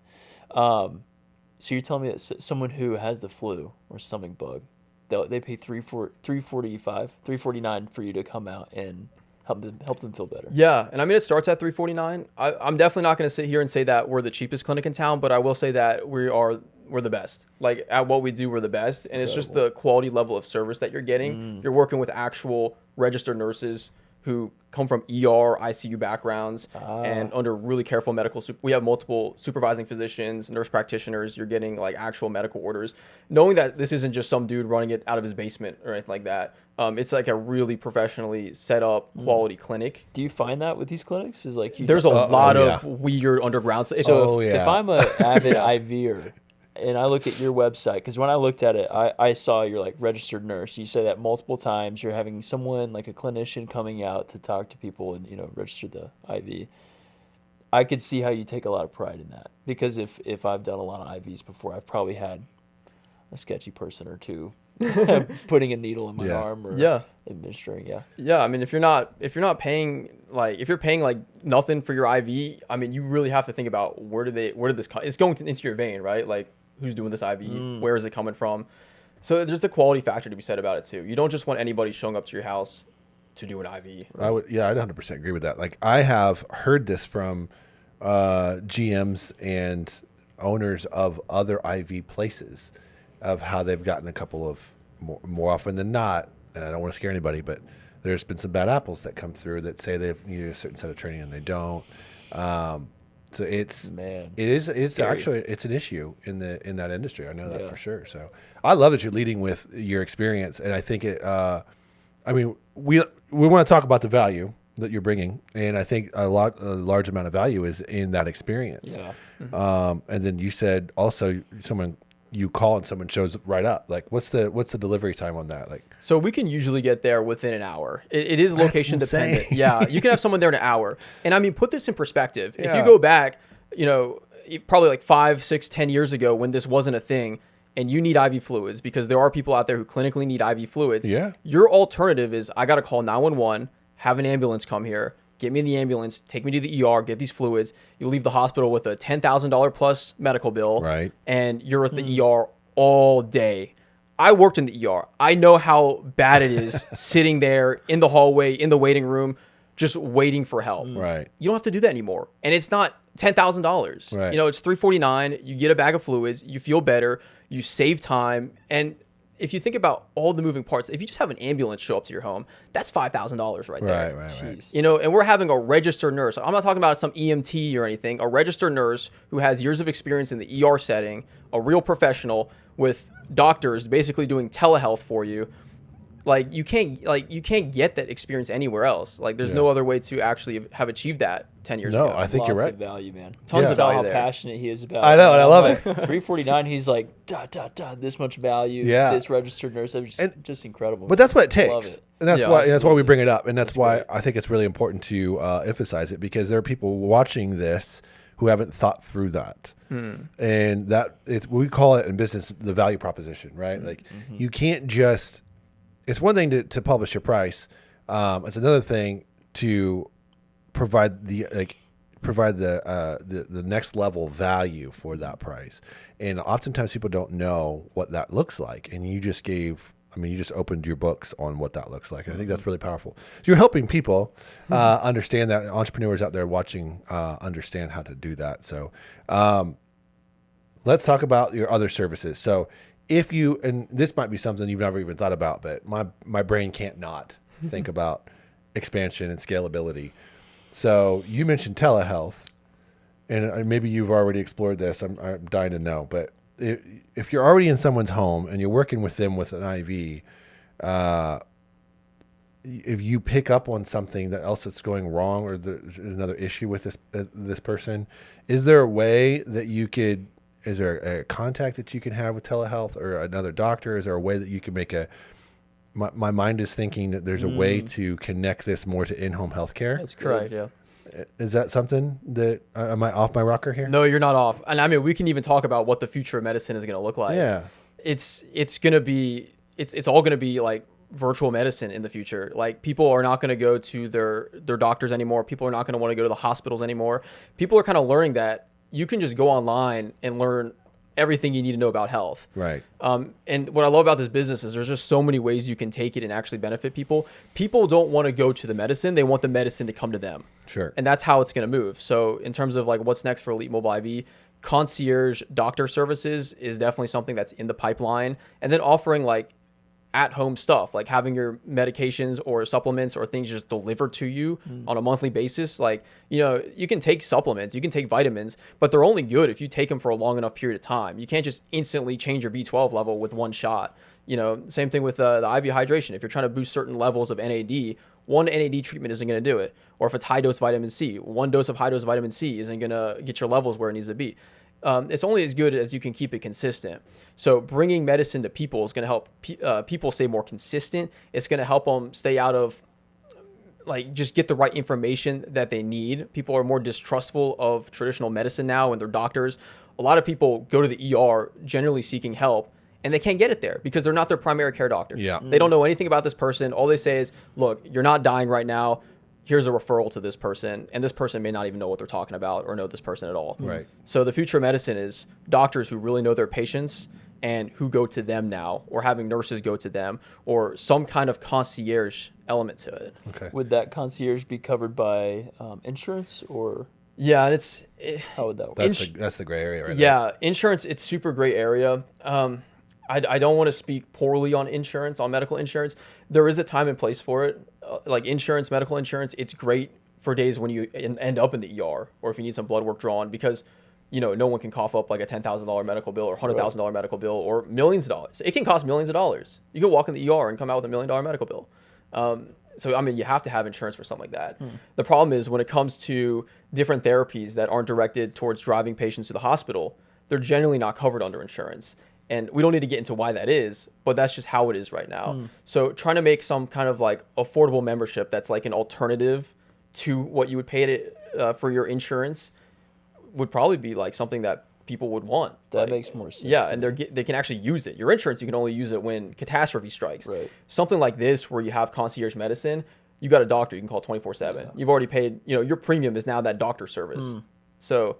[SPEAKER 2] So you're telling me that someone who has the flu or stomach bug, they pay $349 for you to come out and help them feel better.
[SPEAKER 3] Yeah, and I mean, it starts at $349. I'm definitely not going to sit here and say that we're the cheapest clinic in town, but I will say that we're the best. Like, at what we do, we're the best, and it's just the quality level of service that you're getting. You're working with actual registered nurses who come from ER, ICU backgrounds, and under really careful medical. We have multiple supervising physicians, nurse practitioners. You're getting like actual medical orders, knowing that this isn't just some dude running it out of his basement or anything like that. It's like a really professionally set up quality clinic.
[SPEAKER 2] Do you find that with these clinics? Is like
[SPEAKER 3] There's a lot of weird underground stuff.
[SPEAKER 2] if I'm an avid IVer and I look at your website, because when I looked at it, I saw you're like registered nurse. You say that multiple times. You're having someone like a clinician coming out to talk to people and register the IV. I could see how you take a lot of pride in that, because if I've done a lot of IVs before, I've probably had a sketchy person or two putting a needle in my arm or administering.
[SPEAKER 3] Yeah, I mean, if you're not paying if you're paying like nothing for your IV, I mean, you really have to think about where did this come? It's going into your vein, right? Like, who's doing this IV? Where is it coming from? So there's the quality factor to be said about it too. You don't just want anybody showing up to your house to do an IV.
[SPEAKER 1] I'd 100% agree with that. Like, I have heard this from GMs and owners of other IV places, of how they've gotten a couple of more often than not, and I don't want to scare anybody, but there's been some bad apples that come through that say they've needed a certain set of training and they don't. So it's actually it's an issue in that industry. I know that for sure. So I love that you're leading with your experience, and I think it. I mean, we want to talk about the value that you're bringing, and I think a large amount of value is in that experience.
[SPEAKER 2] Yeah.
[SPEAKER 1] And then you said also someone you call and someone shows right up. Like, what's the delivery time on that? Like,
[SPEAKER 3] so we can usually get there within an hour. It is location dependent. Yeah, you can have someone there in an hour. And I mean, put this in perspective. If you go back, probably like 5, 6, 10 years ago when this wasn't a thing, and you need IV fluids, because there are people out there who clinically need IV fluids.
[SPEAKER 1] Yeah.
[SPEAKER 3] Your alternative is, I got to call 911, have an ambulance come here, get me in the ambulance, take me to the ER, get these fluids. You leave the hospital with a $10,000 plus medical bill,
[SPEAKER 1] right?
[SPEAKER 3] And you're at the ER all day. I worked in the ER. I know how bad it is sitting there in the hallway, in the waiting room, just waiting for help.
[SPEAKER 1] Right.
[SPEAKER 3] You don't have to do that anymore. And it's not $10,000.
[SPEAKER 1] Right.
[SPEAKER 3] You know, it's $349. You get a bag of fluids. You feel better. You save time. And if you think about all the moving parts, if you just have an ambulance show up to your home, that's $5,000 right there.
[SPEAKER 1] Right.
[SPEAKER 2] Jeez.
[SPEAKER 3] You know, and we're having a registered nurse. I'm not talking about some EMT or anything. A registered nurse who has years of experience in the ER setting, a real professional with doctors basically doing telehealth for you. Like you can't get that experience anywhere else. Like there's no other way to actually have achieved that 10 years ago.
[SPEAKER 1] No, I think you're
[SPEAKER 2] Lots
[SPEAKER 1] right.
[SPEAKER 2] of value, man.
[SPEAKER 3] Tons of
[SPEAKER 2] Tell
[SPEAKER 3] value
[SPEAKER 2] how
[SPEAKER 3] there.
[SPEAKER 2] passionate he is about.
[SPEAKER 1] I know, and I love it.
[SPEAKER 2] 349. He's like this much value.
[SPEAKER 1] Yeah.
[SPEAKER 2] This registered nurse. Just incredible.
[SPEAKER 1] But that's what it takes,
[SPEAKER 2] Love it.
[SPEAKER 1] and that's
[SPEAKER 3] Yeah,
[SPEAKER 1] why we
[SPEAKER 2] absolutely.
[SPEAKER 1] bring it up, and that's why
[SPEAKER 2] great.
[SPEAKER 1] I think it's really important to emphasize it, because there are people watching this who haven't thought through that, and that we call it in business the value proposition, right? Like you can't just. It's one thing to publish your price. It's another thing to provide the next level value for that price. And oftentimes people don't know what that looks like. And you just opened your books on what that looks like. And I think that's really powerful. So you're helping people understand that. Entrepreneurs out there watching understand how to do that. So let's talk about your other services. So if you, and this might be something you've never even thought about, but my brain can't not think about expansion and scalability. So you mentioned telehealth, and maybe you've already explored this. I'm dying to know, but if you're already in someone's home and you're working with them with an IV, if you pick up on something that's going wrong, or there's another issue with this person, is there a way that you could? Is there a contact that you can have with telehealth or another doctor? Is there a way that you can make my mind is thinking that there's a way to connect this more to in-home healthcare?
[SPEAKER 2] That's
[SPEAKER 3] Correct,
[SPEAKER 2] good.
[SPEAKER 3] yeah.
[SPEAKER 1] Is that something that, am I off my rocker here?
[SPEAKER 3] No, you're not off. And I mean, we can even talk about what the future of medicine is going to look like.
[SPEAKER 1] Yeah.
[SPEAKER 3] It's going to be, it's all going to be like virtual medicine in the future. Like people are not going to go to their doctors anymore. People are not going to want to go to the hospitals anymore. People are kind of learning that you can just go online and learn everything you need to know about health.
[SPEAKER 1] Right.
[SPEAKER 3] And what I love about this business is there's just so many ways you can take it and actually benefit people. People don't want to go to the medicine. They want the medicine to come to them.
[SPEAKER 1] Sure.
[SPEAKER 3] And that's how it's going to move. So in terms of like what's next for Elite Mobile IV, concierge doctor services is definitely something that's in the pipeline. And then offering like at-home stuff, like having your medications or supplements or things just delivered to you on a monthly basis. Like, you know, you can take supplements, you can take vitamins, but they're only good if you take them for a long enough period of time. You can't just instantly change your B12 level with one shot. You know, same thing with the IV hydration. If you're trying to boost certain levels of NAD, one NAD treatment isn't going to do it. Or if it's high-dose vitamin C, one dose of high-dose vitamin C isn't going to get your levels where it needs to be. It's only as good as you can keep it consistent. So bringing medicine to people is going to help people stay more consistent. It's going to help them stay out of, like, just get the right information that they need. People are more distrustful of traditional medicine now and their doctors. A lot of people go to the ER generally seeking help, and they can't get it there because they're not their primary care doctor.
[SPEAKER 1] Yeah.
[SPEAKER 3] They don't know anything about this person. All they say is, look, you're not dying right now. Here's a referral to this person, and this person may not even know what they're talking about or know this person at all.
[SPEAKER 1] Right.
[SPEAKER 3] So the future of medicine is doctors who really know their patients and who go to them now, or having nurses go to them, or some kind of concierge element to it.
[SPEAKER 1] Okay.
[SPEAKER 2] Would that concierge be covered by insurance, or
[SPEAKER 3] Yeah, and
[SPEAKER 2] how would that work?
[SPEAKER 1] That's the gray area right there.
[SPEAKER 3] yeah, insurance, it's super gray area. I don't want to speak poorly on insurance, on medical insurance. There is a time and place for it. Like insurance, medical insurance, it's great for days when you end up in the ER, or if you need some blood work drawn, because, you know, no one can cough up like a $10,000 medical bill or $100,000 medical bill or millions of dollars. It can cost millions of dollars. You can walk in the ER and come out with $1 million medical bill. So, I mean, you have to have insurance for something like that. The problem is when it comes to different therapies that aren't directed towards driving patients to the hospital, they're generally not covered under insurance. And we don't need to get into why that is, but that's just how it is right now. So trying to make some kind of like affordable membership that's like an alternative to what you would pay for your insurance would probably be like something that people would want.
[SPEAKER 2] That
[SPEAKER 3] Like,
[SPEAKER 2] makes more sense.
[SPEAKER 3] yeah,
[SPEAKER 2] to
[SPEAKER 3] and
[SPEAKER 2] me.
[SPEAKER 3] they can actually use it. Your insurance, you can only use it when catastrophe strikes.
[SPEAKER 2] Right.
[SPEAKER 3] Something like this where you have concierge medicine, you got a doctor you can call 24/7. You've already paid, you know, your premium is now that doctor service. So,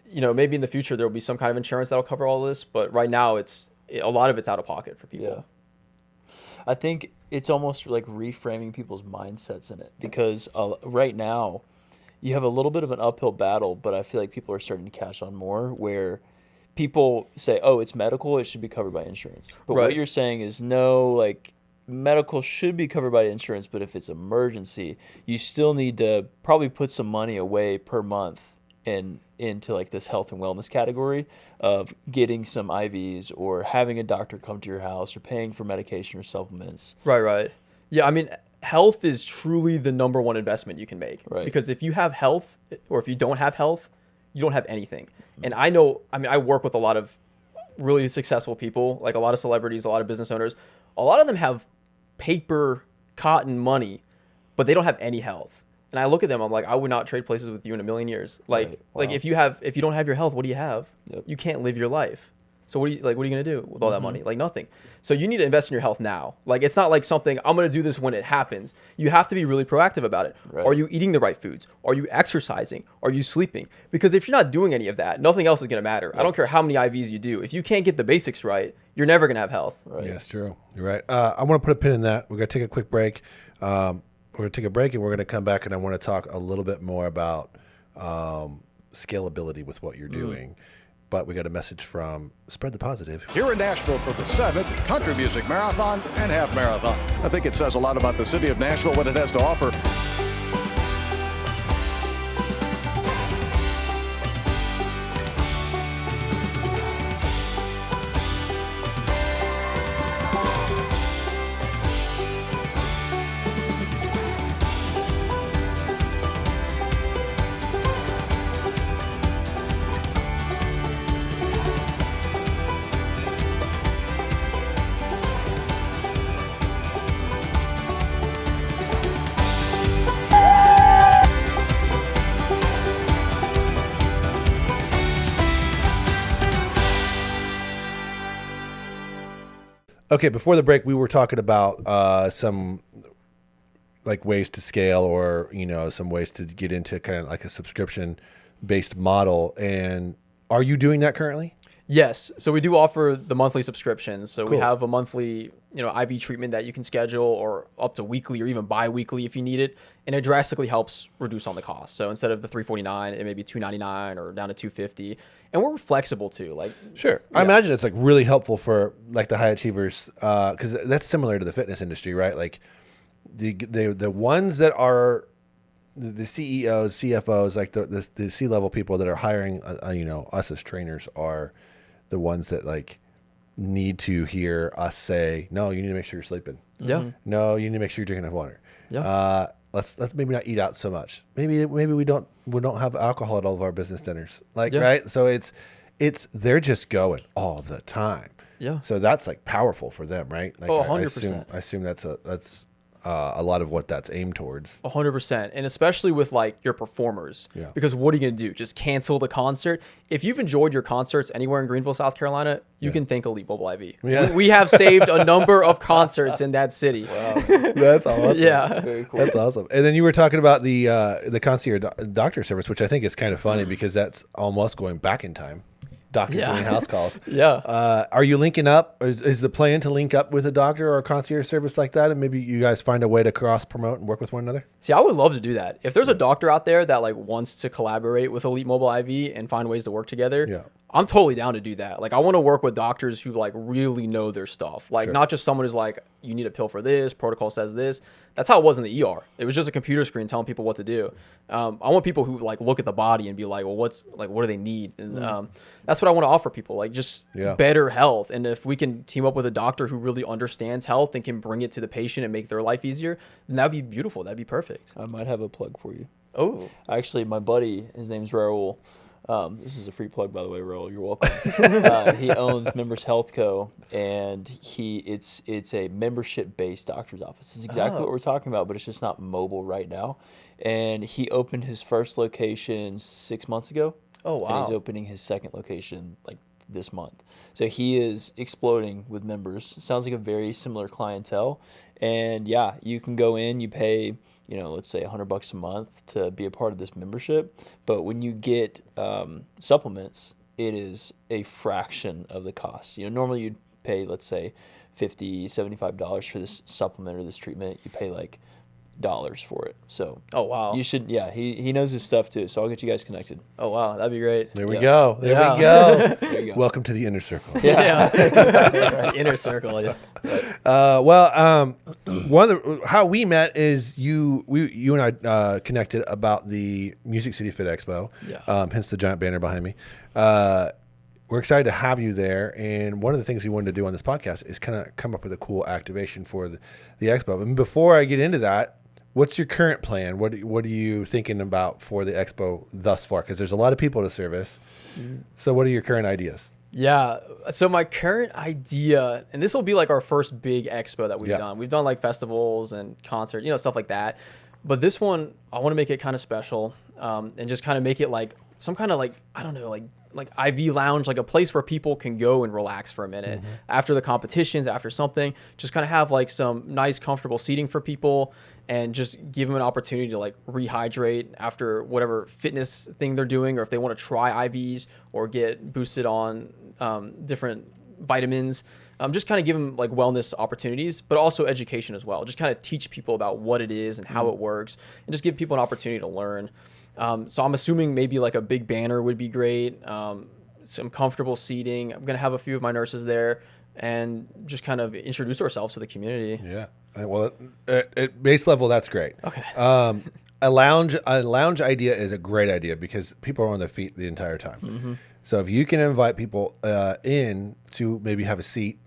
[SPEAKER 3] you know, maybe in the future there will be some kind of insurance that'll cover all this, but right now a lot of it's out of pocket for people.
[SPEAKER 2] Yeah. I think it's almost like reframing people's mindsets in it, because right now, you have a little bit of an uphill battle, but I feel like people are starting to catch on more where people say, oh, it's medical, it should be covered by insurance. But
[SPEAKER 3] Right.
[SPEAKER 2] what you're saying is no, like medical should be covered by insurance, but if it's emergency, you still need to probably put some money away per month into like this health and wellness category of getting some IVs or having a doctor come to your house or paying for medication or supplements.
[SPEAKER 3] Right. Yeah, I mean, health is truly the number one investment you can make.
[SPEAKER 2] Right.
[SPEAKER 3] Because if you have health or if you don't have health, you don't have anything. And I work with a lot of really successful people, like a lot of celebrities, a lot of business owners. A lot of them have paper cotton money, but they don't have any health. And I look at them, I'm like, I would not trade places with you in a million years. Like,
[SPEAKER 2] Right.
[SPEAKER 3] like
[SPEAKER 2] Wow.
[SPEAKER 3] if you don't have your health, what do you have?
[SPEAKER 2] Yep.
[SPEAKER 3] You can't live your life. So what are you gonna do with all that money? Like nothing. So you need to invest in your health now. Like it's not like something I'm gonna do this when it happens. You have to be really proactive about it.
[SPEAKER 2] Right.
[SPEAKER 3] Are you eating the right foods? Are you exercising? Are you sleeping? Because if you're not doing any of that, nothing else is gonna matter. I don't care how many IVs you do. If you can't get the basics right, you're never gonna have health.
[SPEAKER 2] Right.
[SPEAKER 1] Yes, true. You're right. I want to put a pin in that. We're going to take a quick break. We're going to take a break, and we're going to come back, and I want to talk a little bit more about scalability with what you're doing. But we got a message from Spread the Positive.
[SPEAKER 4] Here in Nashville for the 7th Country Music Marathon and Half Marathon. I think it says a lot about the city of Nashville, what it has to offer.
[SPEAKER 1] Okay, before the break, we were talking about some like ways to scale, or some ways to get into kind of like a subscription-based model. And are you doing that currently?
[SPEAKER 3] Yes. So we do offer the monthly subscriptions. So we
[SPEAKER 1] Cool.
[SPEAKER 3] have a monthly, IV treatment that you can schedule, or up to weekly or even bi-weekly if you need it. And it drastically helps reduce on the cost. So instead of the $349, it may be $299 or down to $250. And we're flexible too. Like
[SPEAKER 1] Sure. I imagine it's like really helpful for like the high achievers, because that's similar to the fitness industry, right? Like the ones that are the CEOs, CFOs, like the C-level people that are hiring, us as trainers are the ones that like need to hear us say, no, you need to make sure you're sleeping.
[SPEAKER 3] Yeah.
[SPEAKER 1] No, you need to make sure you're drinking enough water.
[SPEAKER 3] Yeah.
[SPEAKER 1] Let's maybe not eat out so much. Maybe we don't have alcohol at all of our business dinners. Like,
[SPEAKER 3] Yeah.
[SPEAKER 1] right? So it's they're just going all the time.
[SPEAKER 3] Yeah.
[SPEAKER 1] So that's like powerful for them, right? Like,
[SPEAKER 3] Oh,
[SPEAKER 1] I
[SPEAKER 3] 100%.
[SPEAKER 1] assume that's a lot of what that's aimed towards.
[SPEAKER 3] 100%. And especially with like your performers.
[SPEAKER 1] Yeah.
[SPEAKER 3] Because what are you going to do? Just cancel the concert? If you've enjoyed your concerts anywhere in Greenville, South Carolina, you can thank Elite Mobile IV.
[SPEAKER 1] Yeah.
[SPEAKER 3] We have saved a number of concerts in that city.
[SPEAKER 1] That's awesome.
[SPEAKER 3] Yeah.
[SPEAKER 2] Very cool.
[SPEAKER 1] That's awesome. And then you were talking about the concierge doctor service, which I think is kind of funny because that's almost going back in time. Doctors
[SPEAKER 3] Yeah.
[SPEAKER 1] doing house calls.
[SPEAKER 3] Yeah.
[SPEAKER 1] Are you linking up? Is the plan to link up with a doctor or a concierge service like that, and maybe you guys find a way to cross promote and work with one another?
[SPEAKER 3] See, I would love to do that. If there's a doctor out there that like wants to collaborate with Elite Mobile IV and find ways to work together,
[SPEAKER 1] Yeah.
[SPEAKER 3] I'm totally down to do that. Like I want to work with doctors who like really know their stuff. Like
[SPEAKER 1] Sure.
[SPEAKER 3] not just someone who's like, you need a pill for this, protocol says this. That's how it was in the ER. It was just a computer screen telling people what to do. I want people who like look at the body and be like, well, what do they need? And that's what I want to offer people, like just
[SPEAKER 1] Yeah.
[SPEAKER 3] better health. And if we can team up with a doctor who really understands health and can bring it to the patient and make their life easier, then that'd be beautiful. That'd be perfect.
[SPEAKER 2] I might have a plug for you.
[SPEAKER 3] Oh,
[SPEAKER 2] Actually, my buddy, his name's Raul. This is a free plug, by the way, Raul. You're welcome. He owns Members Health Co. and it's a membership-based doctor's office. It's exactly what we're talking about, but it's just not mobile right now. And he opened his first location 6 months ago.
[SPEAKER 3] Oh, wow.
[SPEAKER 2] And he's opening his second location like this month. So he is exploding with members. Sounds like a very similar clientele. And yeah, you can go in, you pay, let's say $100 a month to be a part of this membership. But when you get supplements, it is a fraction of the cost. Normally you'd pay, let's say, $50, $75 for this supplement or this treatment. You pay like for it. So
[SPEAKER 3] Oh wow.
[SPEAKER 2] you should, he knows his stuff too. So I'll get you guys connected.
[SPEAKER 3] Oh wow, that'd be great.
[SPEAKER 1] There we
[SPEAKER 2] Yeah.
[SPEAKER 1] go. There we
[SPEAKER 3] Yeah.
[SPEAKER 1] go.
[SPEAKER 2] There you go.
[SPEAKER 1] Welcome to the inner circle.
[SPEAKER 3] Yeah. Inner circle. Yeah.
[SPEAKER 1] One of the, how we met is you and I connected about the Music City Fit Expo.
[SPEAKER 3] Yeah.
[SPEAKER 1] Hence the giant banner behind me. We're excited to have you there, and one of the things we wanted to do on this podcast is kind of come up with a cool activation for the expo. And before I get into that, what's your current plan? What are you thinking about for the expo thus far? Because there's a lot of people to service. So what are your current ideas?
[SPEAKER 3] Yeah. So my current idea, and this will be like our first big expo that we've done. We've done like festivals and concerts, stuff like that. But this one, I want to make it kind of special, and just kind of make it like some kind of like, I don't know, like IV lounge, like a place where people can go and relax for a minute after the competitions, after something, just kind of have like some nice, comfortable seating for people and just give them an opportunity to like rehydrate after whatever fitness thing they're doing, or if they want to try IVs or get boosted on different vitamins. Just kind of give them like wellness opportunities, but also education as well. Just kind of teach people about what it is and how it works, and just give people an opportunity to learn. So I'm assuming maybe like a big banner would be great, some comfortable seating. I'm going to have a few of my nurses there and just kind of introduce ourselves to the community.
[SPEAKER 1] Yeah. Well, at base level, that's great.
[SPEAKER 3] Okay.
[SPEAKER 1] A lounge idea is a great idea because people are on their feet the entire time. So if you can invite people in to maybe have a seat,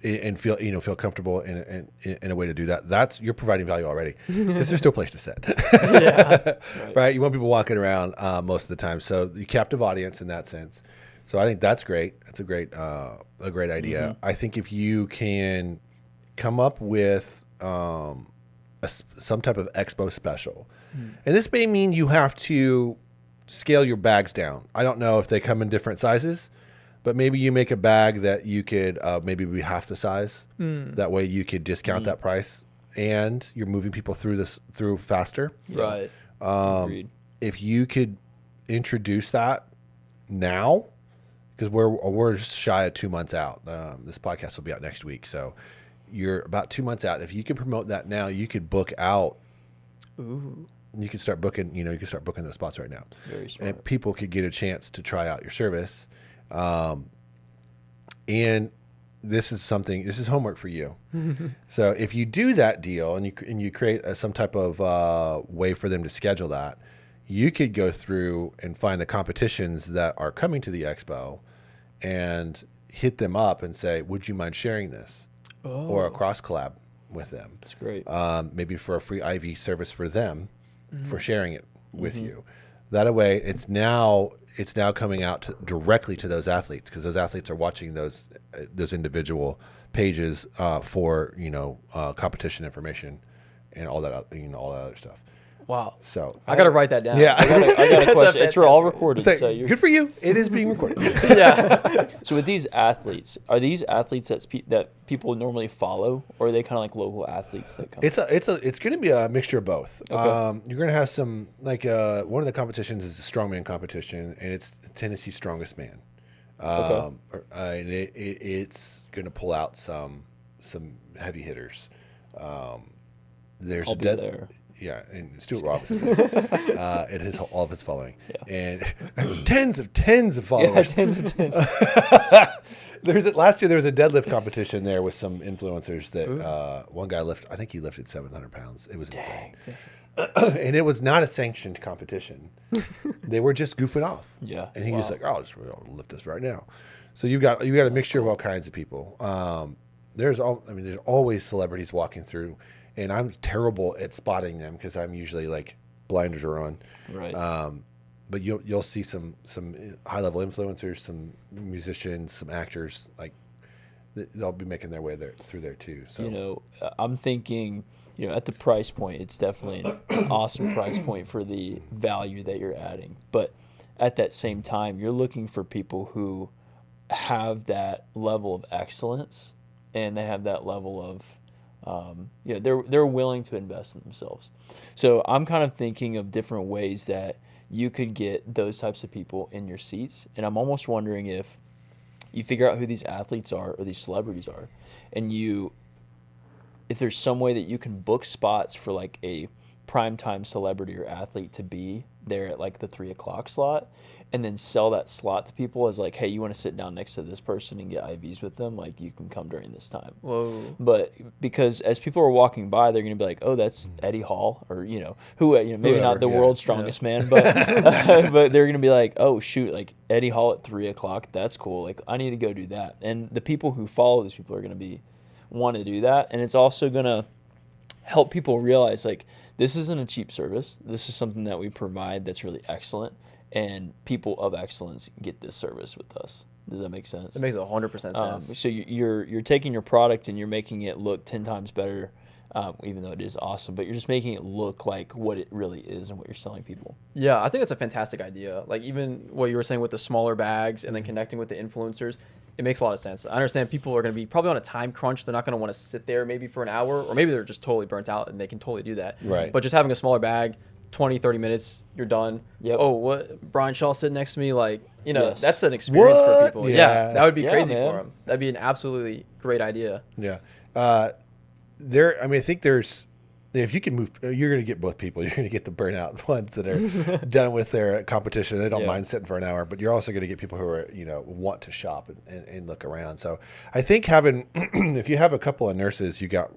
[SPEAKER 1] and feel comfortable in a way to do that, you're providing value already because there's no place to sit.
[SPEAKER 3] Yeah.
[SPEAKER 1] Right. You want people walking around most of the time, so you captive audience in that sense. So I think that's great. That's a great idea. I think if you can come up with some type of expo special, and this may mean you have to scale your bags down. I don't know if they come in different sizes. But maybe you make a bag that you could maybe be half the size. That way you could discount that price, and you're moving people through faster.
[SPEAKER 3] Right.
[SPEAKER 2] Agreed.
[SPEAKER 1] If you could introduce that now, because we're just shy of 2 months out. This podcast will be out next week, so you're about 2 months out. If you can promote that now, you could book out.
[SPEAKER 3] Ooh.
[SPEAKER 1] You can start booking. You can start booking those spots right now,
[SPEAKER 2] Very smart.
[SPEAKER 1] and people could get a chance to try out your service. And this is homework for you. So if you do that deal and you create some type of way for them to schedule that, you could go through and find the competitions that are coming to the expo and hit them up and say, would you mind sharing this? Or a cross collab with them.
[SPEAKER 2] That's great.
[SPEAKER 1] Maybe for a free IV service for them for sharing it with you. That way it's now coming out directly to those athletes, because those athletes are watching those individual pages for competition information and all that all that other stuff.
[SPEAKER 3] Wow.
[SPEAKER 1] So
[SPEAKER 3] I got to write that down.
[SPEAKER 1] Yeah.
[SPEAKER 2] I got a
[SPEAKER 3] That's a
[SPEAKER 2] question. It's for all
[SPEAKER 3] fantastic-
[SPEAKER 2] recorded.
[SPEAKER 1] Say,
[SPEAKER 2] So you're,
[SPEAKER 1] good for you. It is being recorded.
[SPEAKER 3] Yeah.
[SPEAKER 2] so with these athletes, are these athletes that people normally follow, or are they kind of like local athletes that come?
[SPEAKER 1] It's going to be a mixture of both.
[SPEAKER 2] Okay.
[SPEAKER 1] You're going to have some one of the competitions is a strongman competition, and it's Tennessee's strongest man. And it's going to pull out some heavy hitters. There's
[SPEAKER 2] I'll
[SPEAKER 1] a
[SPEAKER 2] be there.
[SPEAKER 1] Yeah, and Stuart Robinson, and all of his following, and tens of followers.
[SPEAKER 2] Yeah, tens.
[SPEAKER 1] Last year there was a deadlift competition there with some influencers that one guy I think he lifted 700 pounds. It was insane. And it was not a sanctioned competition. They were just goofing off.
[SPEAKER 2] Yeah.
[SPEAKER 1] And he was like, "Oh, I'll lift this right now." So you've got a mixture of all kinds of people. There's always celebrities walking through, and I'm terrible at spotting them because I'm usually like blinders are on.
[SPEAKER 2] Right.
[SPEAKER 1] But you'll see some high level influencers, some musicians, some actors, like they'll be making their way through there too. So
[SPEAKER 2] I'm thinking, at the price point, it's definitely an awesome price point for the value that you're adding. But at that same time, you're looking for people who have that level of excellence, and they have that level of they're willing to invest in themselves. So I'm kind of thinking of different ways that you could get those types of people in your seats. And I'm almost wondering if you figure out who these athletes are or these celebrities are, and if there's some way that you can book spots for like a primetime celebrity or athlete to be there at like the 3:00 slot, and then sell that slot to people as like, hey, you want to sit down next to this person and get IVs with them, like you can come during this time.
[SPEAKER 3] Whoa.
[SPEAKER 2] But because as people are walking by, they're going to be like, oh, that's Eddie Hall, or who, maybe
[SPEAKER 1] Whoever,
[SPEAKER 2] not the
[SPEAKER 1] yeah.
[SPEAKER 2] world's strongest man, but but they're going to be like, oh shoot, like Eddie Hall at 3:00, that's cool. Like I need to go do that. And the people who follow these people are going to want to do that, and it's also going to help people realize like this isn't a cheap service. This is something that we provide that's really excellent, and people of excellence get this service with us. Does that make sense?
[SPEAKER 3] It makes 100% sense.
[SPEAKER 2] So you're taking your product and you're making it look 10 times better, even though it is awesome, but you're just making it look like what it really is and what you're selling people.
[SPEAKER 3] Yeah, I think that's a fantastic idea. Like even what you were saying with the smaller bags and then connecting with the influencers, it makes a lot of sense. I understand people are going to be probably on a time crunch. They're not going to want to sit there maybe for an hour, or maybe they're just totally burnt out and they can totally do that.
[SPEAKER 1] Right.
[SPEAKER 3] But just having a smaller bag, 20, 30 minutes, you're done.
[SPEAKER 2] Yep.
[SPEAKER 3] Oh, what? Brian Shaw sitting next to me, like,
[SPEAKER 2] Yes.
[SPEAKER 3] that's an experience for
[SPEAKER 1] What?
[SPEAKER 3] people.
[SPEAKER 1] Yeah.
[SPEAKER 3] Yeah, that would be
[SPEAKER 2] Yeah,
[SPEAKER 3] crazy
[SPEAKER 2] man.
[SPEAKER 3] for them. That'd be an absolutely great idea.
[SPEAKER 1] Yeah. I think there's, if you can move, you're going to get both people. You're going to get the burnout ones that are done with their competition. They don't
[SPEAKER 2] Yeah.
[SPEAKER 1] mind sitting for an hour, but you're also going to get people who are, want to shop and look around. So I think having, if you have a couple of nurses, you've got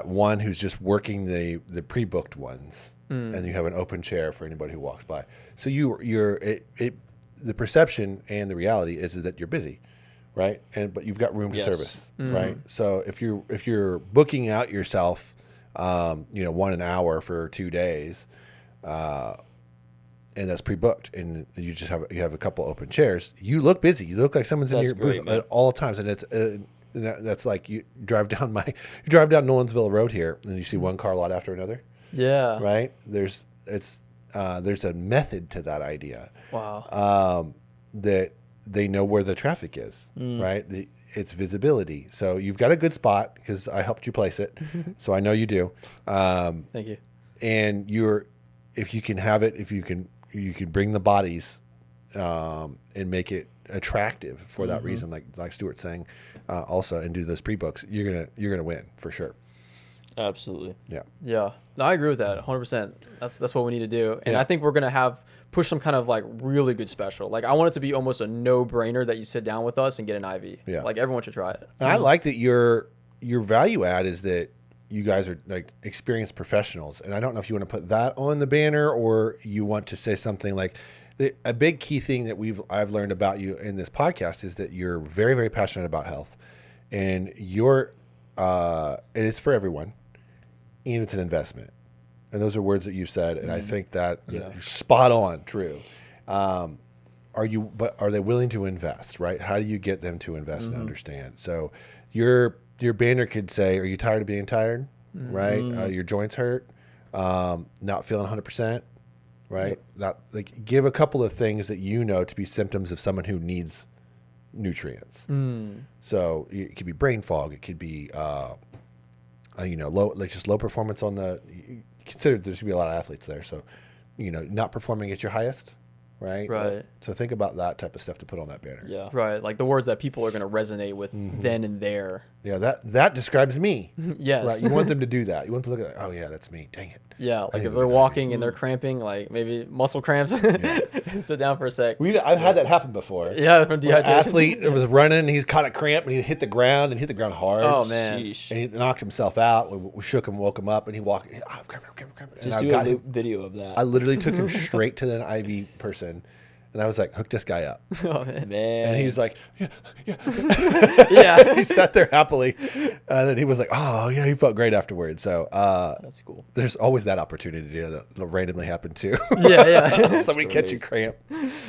[SPEAKER 1] one who's just working the pre-booked ones, and you have an open chair for anybody who walks by. So the perception and the reality is that you're busy, right? But you've got room to
[SPEAKER 2] Yes.
[SPEAKER 1] service, right? So if you're booking out yourself, 1 hour for 2 days, and that's pre-booked, and you have a couple open chairs, you look busy. You look like someone's in
[SPEAKER 2] That's
[SPEAKER 1] your
[SPEAKER 2] great,
[SPEAKER 1] booth
[SPEAKER 2] man.
[SPEAKER 1] at all times, and it's. That's like you drive down Nolensville Road here, and you see one car lot after another,
[SPEAKER 3] Yeah.
[SPEAKER 1] right? There's a method to that idea,
[SPEAKER 3] Wow.
[SPEAKER 1] that they know where the traffic is, right? It's visibility. So you've got a good spot because I helped you place it, so I know you do.
[SPEAKER 3] Thank you.
[SPEAKER 1] And if you can bring the bodies, and make it attractive for that reason, like Stuart's saying, also, and do those pre-books, you're gonna win for sure.
[SPEAKER 2] Absolutely.
[SPEAKER 1] Yeah.
[SPEAKER 3] Yeah, no, I agree with that 100%. That's what we need to do, and
[SPEAKER 1] Yeah.
[SPEAKER 3] I think we're gonna push some kind of like really good special. Like I want it to be almost a no-brainer that you sit down with us and get an IV.
[SPEAKER 1] Yeah.
[SPEAKER 3] Like everyone should try it.
[SPEAKER 1] And I like that your value add is that you guys are like experienced professionals, and I don't know if you want to put that on the banner or you want to say something like. A big key thing that I've learned about you in this podcast is that you're very, very passionate about health, and and it's for everyone, and it's an investment. And those are words that you've said, and I think that
[SPEAKER 2] Yeah.
[SPEAKER 1] spot on, true. Are they willing to invest, right? How do you get them to invest and understand? So your banner could say, are you tired of being tired, right? Your joints hurt, not feeling 100%. Right. Give a couple of things that to be symptoms of someone who needs nutrients. So it could be brain fog. It could be, low performance on consider there should be a lot of athletes there. So, not performing at your highest. Right.
[SPEAKER 3] Right.
[SPEAKER 1] So think about that type of stuff to put on that banner.
[SPEAKER 2] Yeah.
[SPEAKER 3] Right, like the words that people are gonna resonate with then and there.
[SPEAKER 1] Yeah. That describes me.
[SPEAKER 3] Yes.
[SPEAKER 1] Right. You want them to do that. You want them to look at, oh yeah, that's me. Dang it.
[SPEAKER 3] Yeah, like
[SPEAKER 1] need
[SPEAKER 3] if
[SPEAKER 1] to
[SPEAKER 3] they're
[SPEAKER 1] look at
[SPEAKER 3] walking and they're cramping, like maybe muscle cramps, sit down for a sec.
[SPEAKER 1] I've had that happen before.
[SPEAKER 3] Yeah, from
[SPEAKER 1] An
[SPEAKER 3] dehydration.
[SPEAKER 1] athlete was running, he's caught a cramp, and he hit the ground hard.
[SPEAKER 3] Oh man.
[SPEAKER 2] Sheesh.
[SPEAKER 1] And he knocked himself out. We shook him, woke him up, and he walked. I'm cramping.
[SPEAKER 2] Just do a video of that.
[SPEAKER 1] I literally took him straight to an IV person, and I was like, hook this guy up.
[SPEAKER 3] Oh man.
[SPEAKER 2] Man.
[SPEAKER 1] And he's like, yeah.
[SPEAKER 3] Yeah.
[SPEAKER 1] He sat there happily. And then he was like, oh, yeah, he felt great afterwards. So
[SPEAKER 2] That's cool.
[SPEAKER 1] there's always that opportunity that'll randomly happen too.
[SPEAKER 3] Yeah.
[SPEAKER 1] Somebody catch a cramp.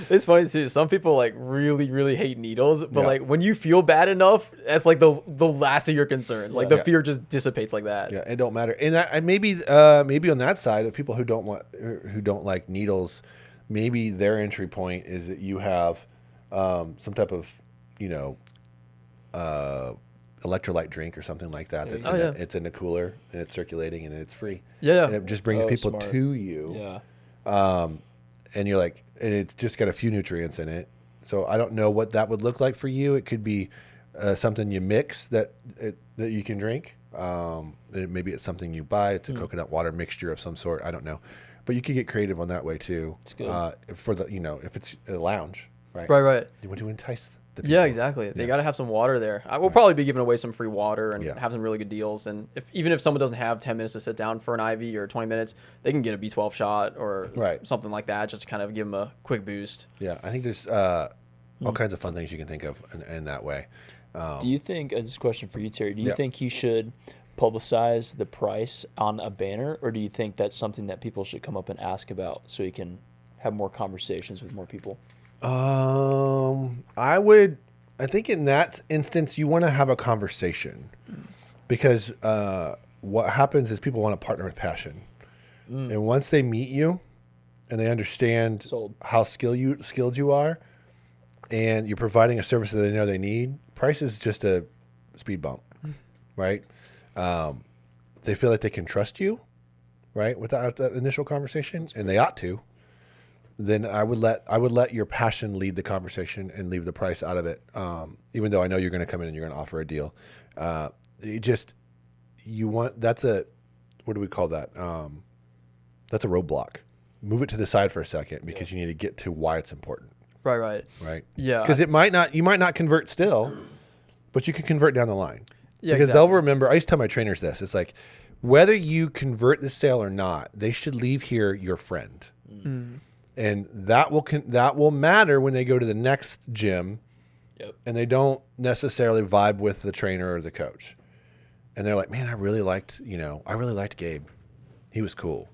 [SPEAKER 3] It's funny too. Some people like really, really hate needles, but
[SPEAKER 1] Yeah.
[SPEAKER 3] like when you feel bad enough, that's like the last of your concerns. Like the
[SPEAKER 1] Yeah.
[SPEAKER 3] fear just dissipates like that.
[SPEAKER 1] Yeah, it don't matter. And maybe on that side of people who don't like needles, maybe their entry point is that you have some type of electrolyte drink or something like that. That's it's in a cooler and it's circulating and it's free.
[SPEAKER 3] Yeah.
[SPEAKER 1] And it just brings people
[SPEAKER 2] smart.
[SPEAKER 1] to you.
[SPEAKER 2] Yeah.
[SPEAKER 1] And you're like, and it's just got a few nutrients in it. So I don't know what that would look like for you. It could be something you mix that you can drink. Maybe it's something you buy. It's a coconut water mixture of some sort. I don't know, but you could get creative on that way too.
[SPEAKER 2] It's good.
[SPEAKER 1] For the if it's a lounge, right?
[SPEAKER 3] Right.
[SPEAKER 1] You want to entice the people.
[SPEAKER 3] Yeah, exactly. They got to have some water there. I will probably be giving away some free water and
[SPEAKER 1] Yeah.
[SPEAKER 3] have some really good deals. And even if someone doesn't have 10 minutes to sit down for an IV or 20 minutes, they can get a B12 shot or
[SPEAKER 1] Right.
[SPEAKER 3] something like that, just to kind of give them a quick boost.
[SPEAKER 1] Yeah, I think there's all kinds of fun things you can think of in that way.
[SPEAKER 2] Do you think, this is a question for you, Terry, do you
[SPEAKER 1] Yeah.
[SPEAKER 2] think you should publicize the price on a banner, or do you think that's something that people should come up and ask about so you can have more conversations with more people?
[SPEAKER 1] I think in that instance, you want to have a conversation because what happens is people want to partner with passion. And once they meet you and they understand
[SPEAKER 2] Sold.
[SPEAKER 1] how skilled you are and you're providing a service that they know they need, price is just a speed bump, right? They feel like they can trust you, right, without that initial conversation, and they ought to. Then I would let your passion lead the conversation and leave the price out of it. Even though I know you're going to come in and you're going to offer a deal, that's a, what do we call that? That's a roadblock. Move it to the side for a second because you need to get to why it's important.
[SPEAKER 3] Right.
[SPEAKER 1] Right.
[SPEAKER 3] Yeah.
[SPEAKER 1] Because you might not convert still, but you can convert down the line.
[SPEAKER 3] Yeah,
[SPEAKER 1] Because
[SPEAKER 3] exactly.
[SPEAKER 1] they'll remember. I used to tell my trainers this. It's like whether you convert the sale or not, they should leave here your friend. And that will matter when they go to the next gym, and they don't necessarily vibe with the trainer or the coach, and they're like, "Man, I really liked Gabe. He was cool.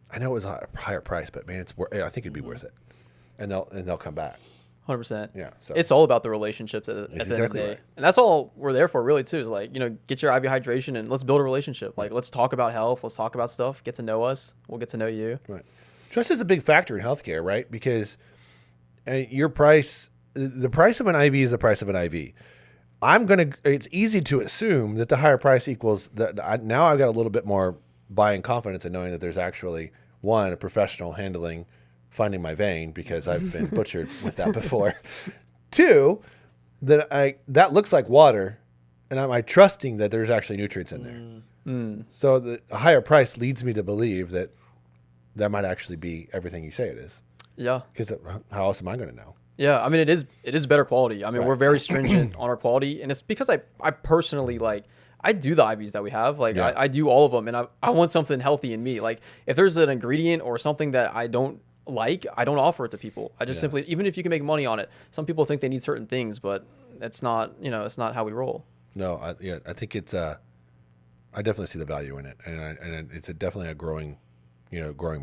[SPEAKER 1] I know it was a higher price, but man, I think it'd be worth it." And they'll come back.
[SPEAKER 3] 100%.
[SPEAKER 1] Yeah, so
[SPEAKER 3] it's all about the relationships at the end of the
[SPEAKER 1] exactly
[SPEAKER 3] day.
[SPEAKER 1] right.
[SPEAKER 3] And that's all we're there for, really, too, is like, get your IV hydration and let's build a relationship. Like, let's talk about health. Let's talk about stuff. Get to know us. We'll get to know you.
[SPEAKER 1] Right. Trust is a big factor in healthcare, right? Because the price of an IV is the price of an IV. It's easy to assume that the higher price equals that. Now I've got a little bit more buying confidence in knowing that there's actually a professional finding my vein because I've been butchered with that before. Two, that looks like water, and am I trusting that there's actually nutrients in there? So the higher price leads me to believe that might actually be everything you say it is.
[SPEAKER 3] Yeah.
[SPEAKER 1] Because how else am I going to know?
[SPEAKER 3] Yeah, I mean, it is better quality. I mean,
[SPEAKER 1] Right.
[SPEAKER 3] we're very stringent on our quality, and it's because I personally, I do the IVs that we have.
[SPEAKER 1] Yeah.
[SPEAKER 3] I do all of them, and I want something healthy in me. Like, if there's an ingredient or something that I don't like, I don't offer it to people. I just simply, even if you can make money on it, some people think they need certain things, but it's not, it's not how we roll.
[SPEAKER 1] No, I think it's I definitely see the value in it, and it's definitely a growing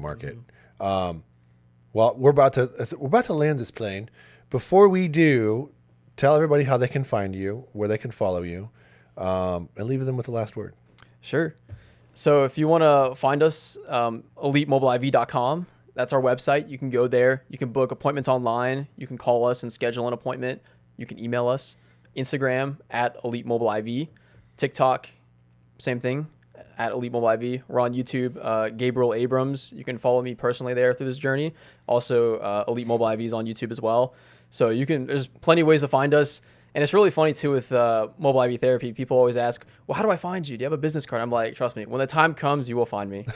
[SPEAKER 1] market. Well, we're about to land this plane. Before we do, tell everybody how they can find you, where they can follow you, and leave them with the last word.
[SPEAKER 3] Sure. So if you want to find us, elitemobileiv.com. That's our website. You can go there. You can book appointments online. You can call us and schedule an appointment. You can email us. Instagram @EliteMobileIV. TikTok, same thing, @EliteMobileIV. We're on YouTube. Gabriel Abrams. You can follow me personally there through this journey. Also, Elite Mobile IV is on YouTube as well. So there's plenty of ways to find us. And it's really funny, too, with mobile IV therapy. People always ask, well, how do I find you? Do you have a business card? I'm like, trust me, when the time comes, you will find me.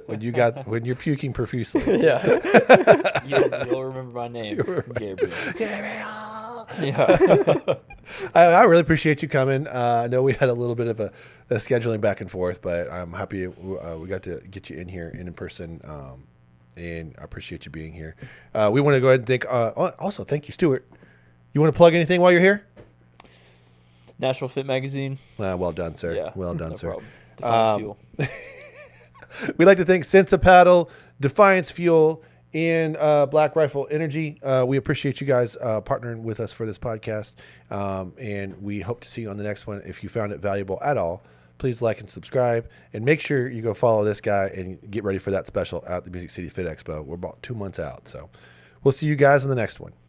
[SPEAKER 1] when you're puking profusely.
[SPEAKER 3] Yeah.
[SPEAKER 2] You'll remember my name, Gabriel.
[SPEAKER 1] Yeah. I really appreciate you coming. I know we had a little bit of a scheduling back and forth, but I'm happy we got to get you in here in person. And I appreciate you being here. We want to go ahead and thank, also thank you, Stuart. You want to plug anything while you're here?
[SPEAKER 2] Nashville Fit Magazine.
[SPEAKER 1] Well done, sir.
[SPEAKER 2] Yeah,
[SPEAKER 1] Well done,
[SPEAKER 2] no
[SPEAKER 1] sir.
[SPEAKER 2] problem. Defiance Fuel.
[SPEAKER 1] We'd like to thank Senza Paddle, Defiance Fuel, and Black Rifle Energy. We appreciate you guys partnering with us for this podcast, and we hope to see you on the next one. If you found it valuable at all, please like and subscribe, and make sure you go follow this guy and get ready for that special at the Music City Fit Expo. We're about 2 months out, so we'll see you guys in the next one.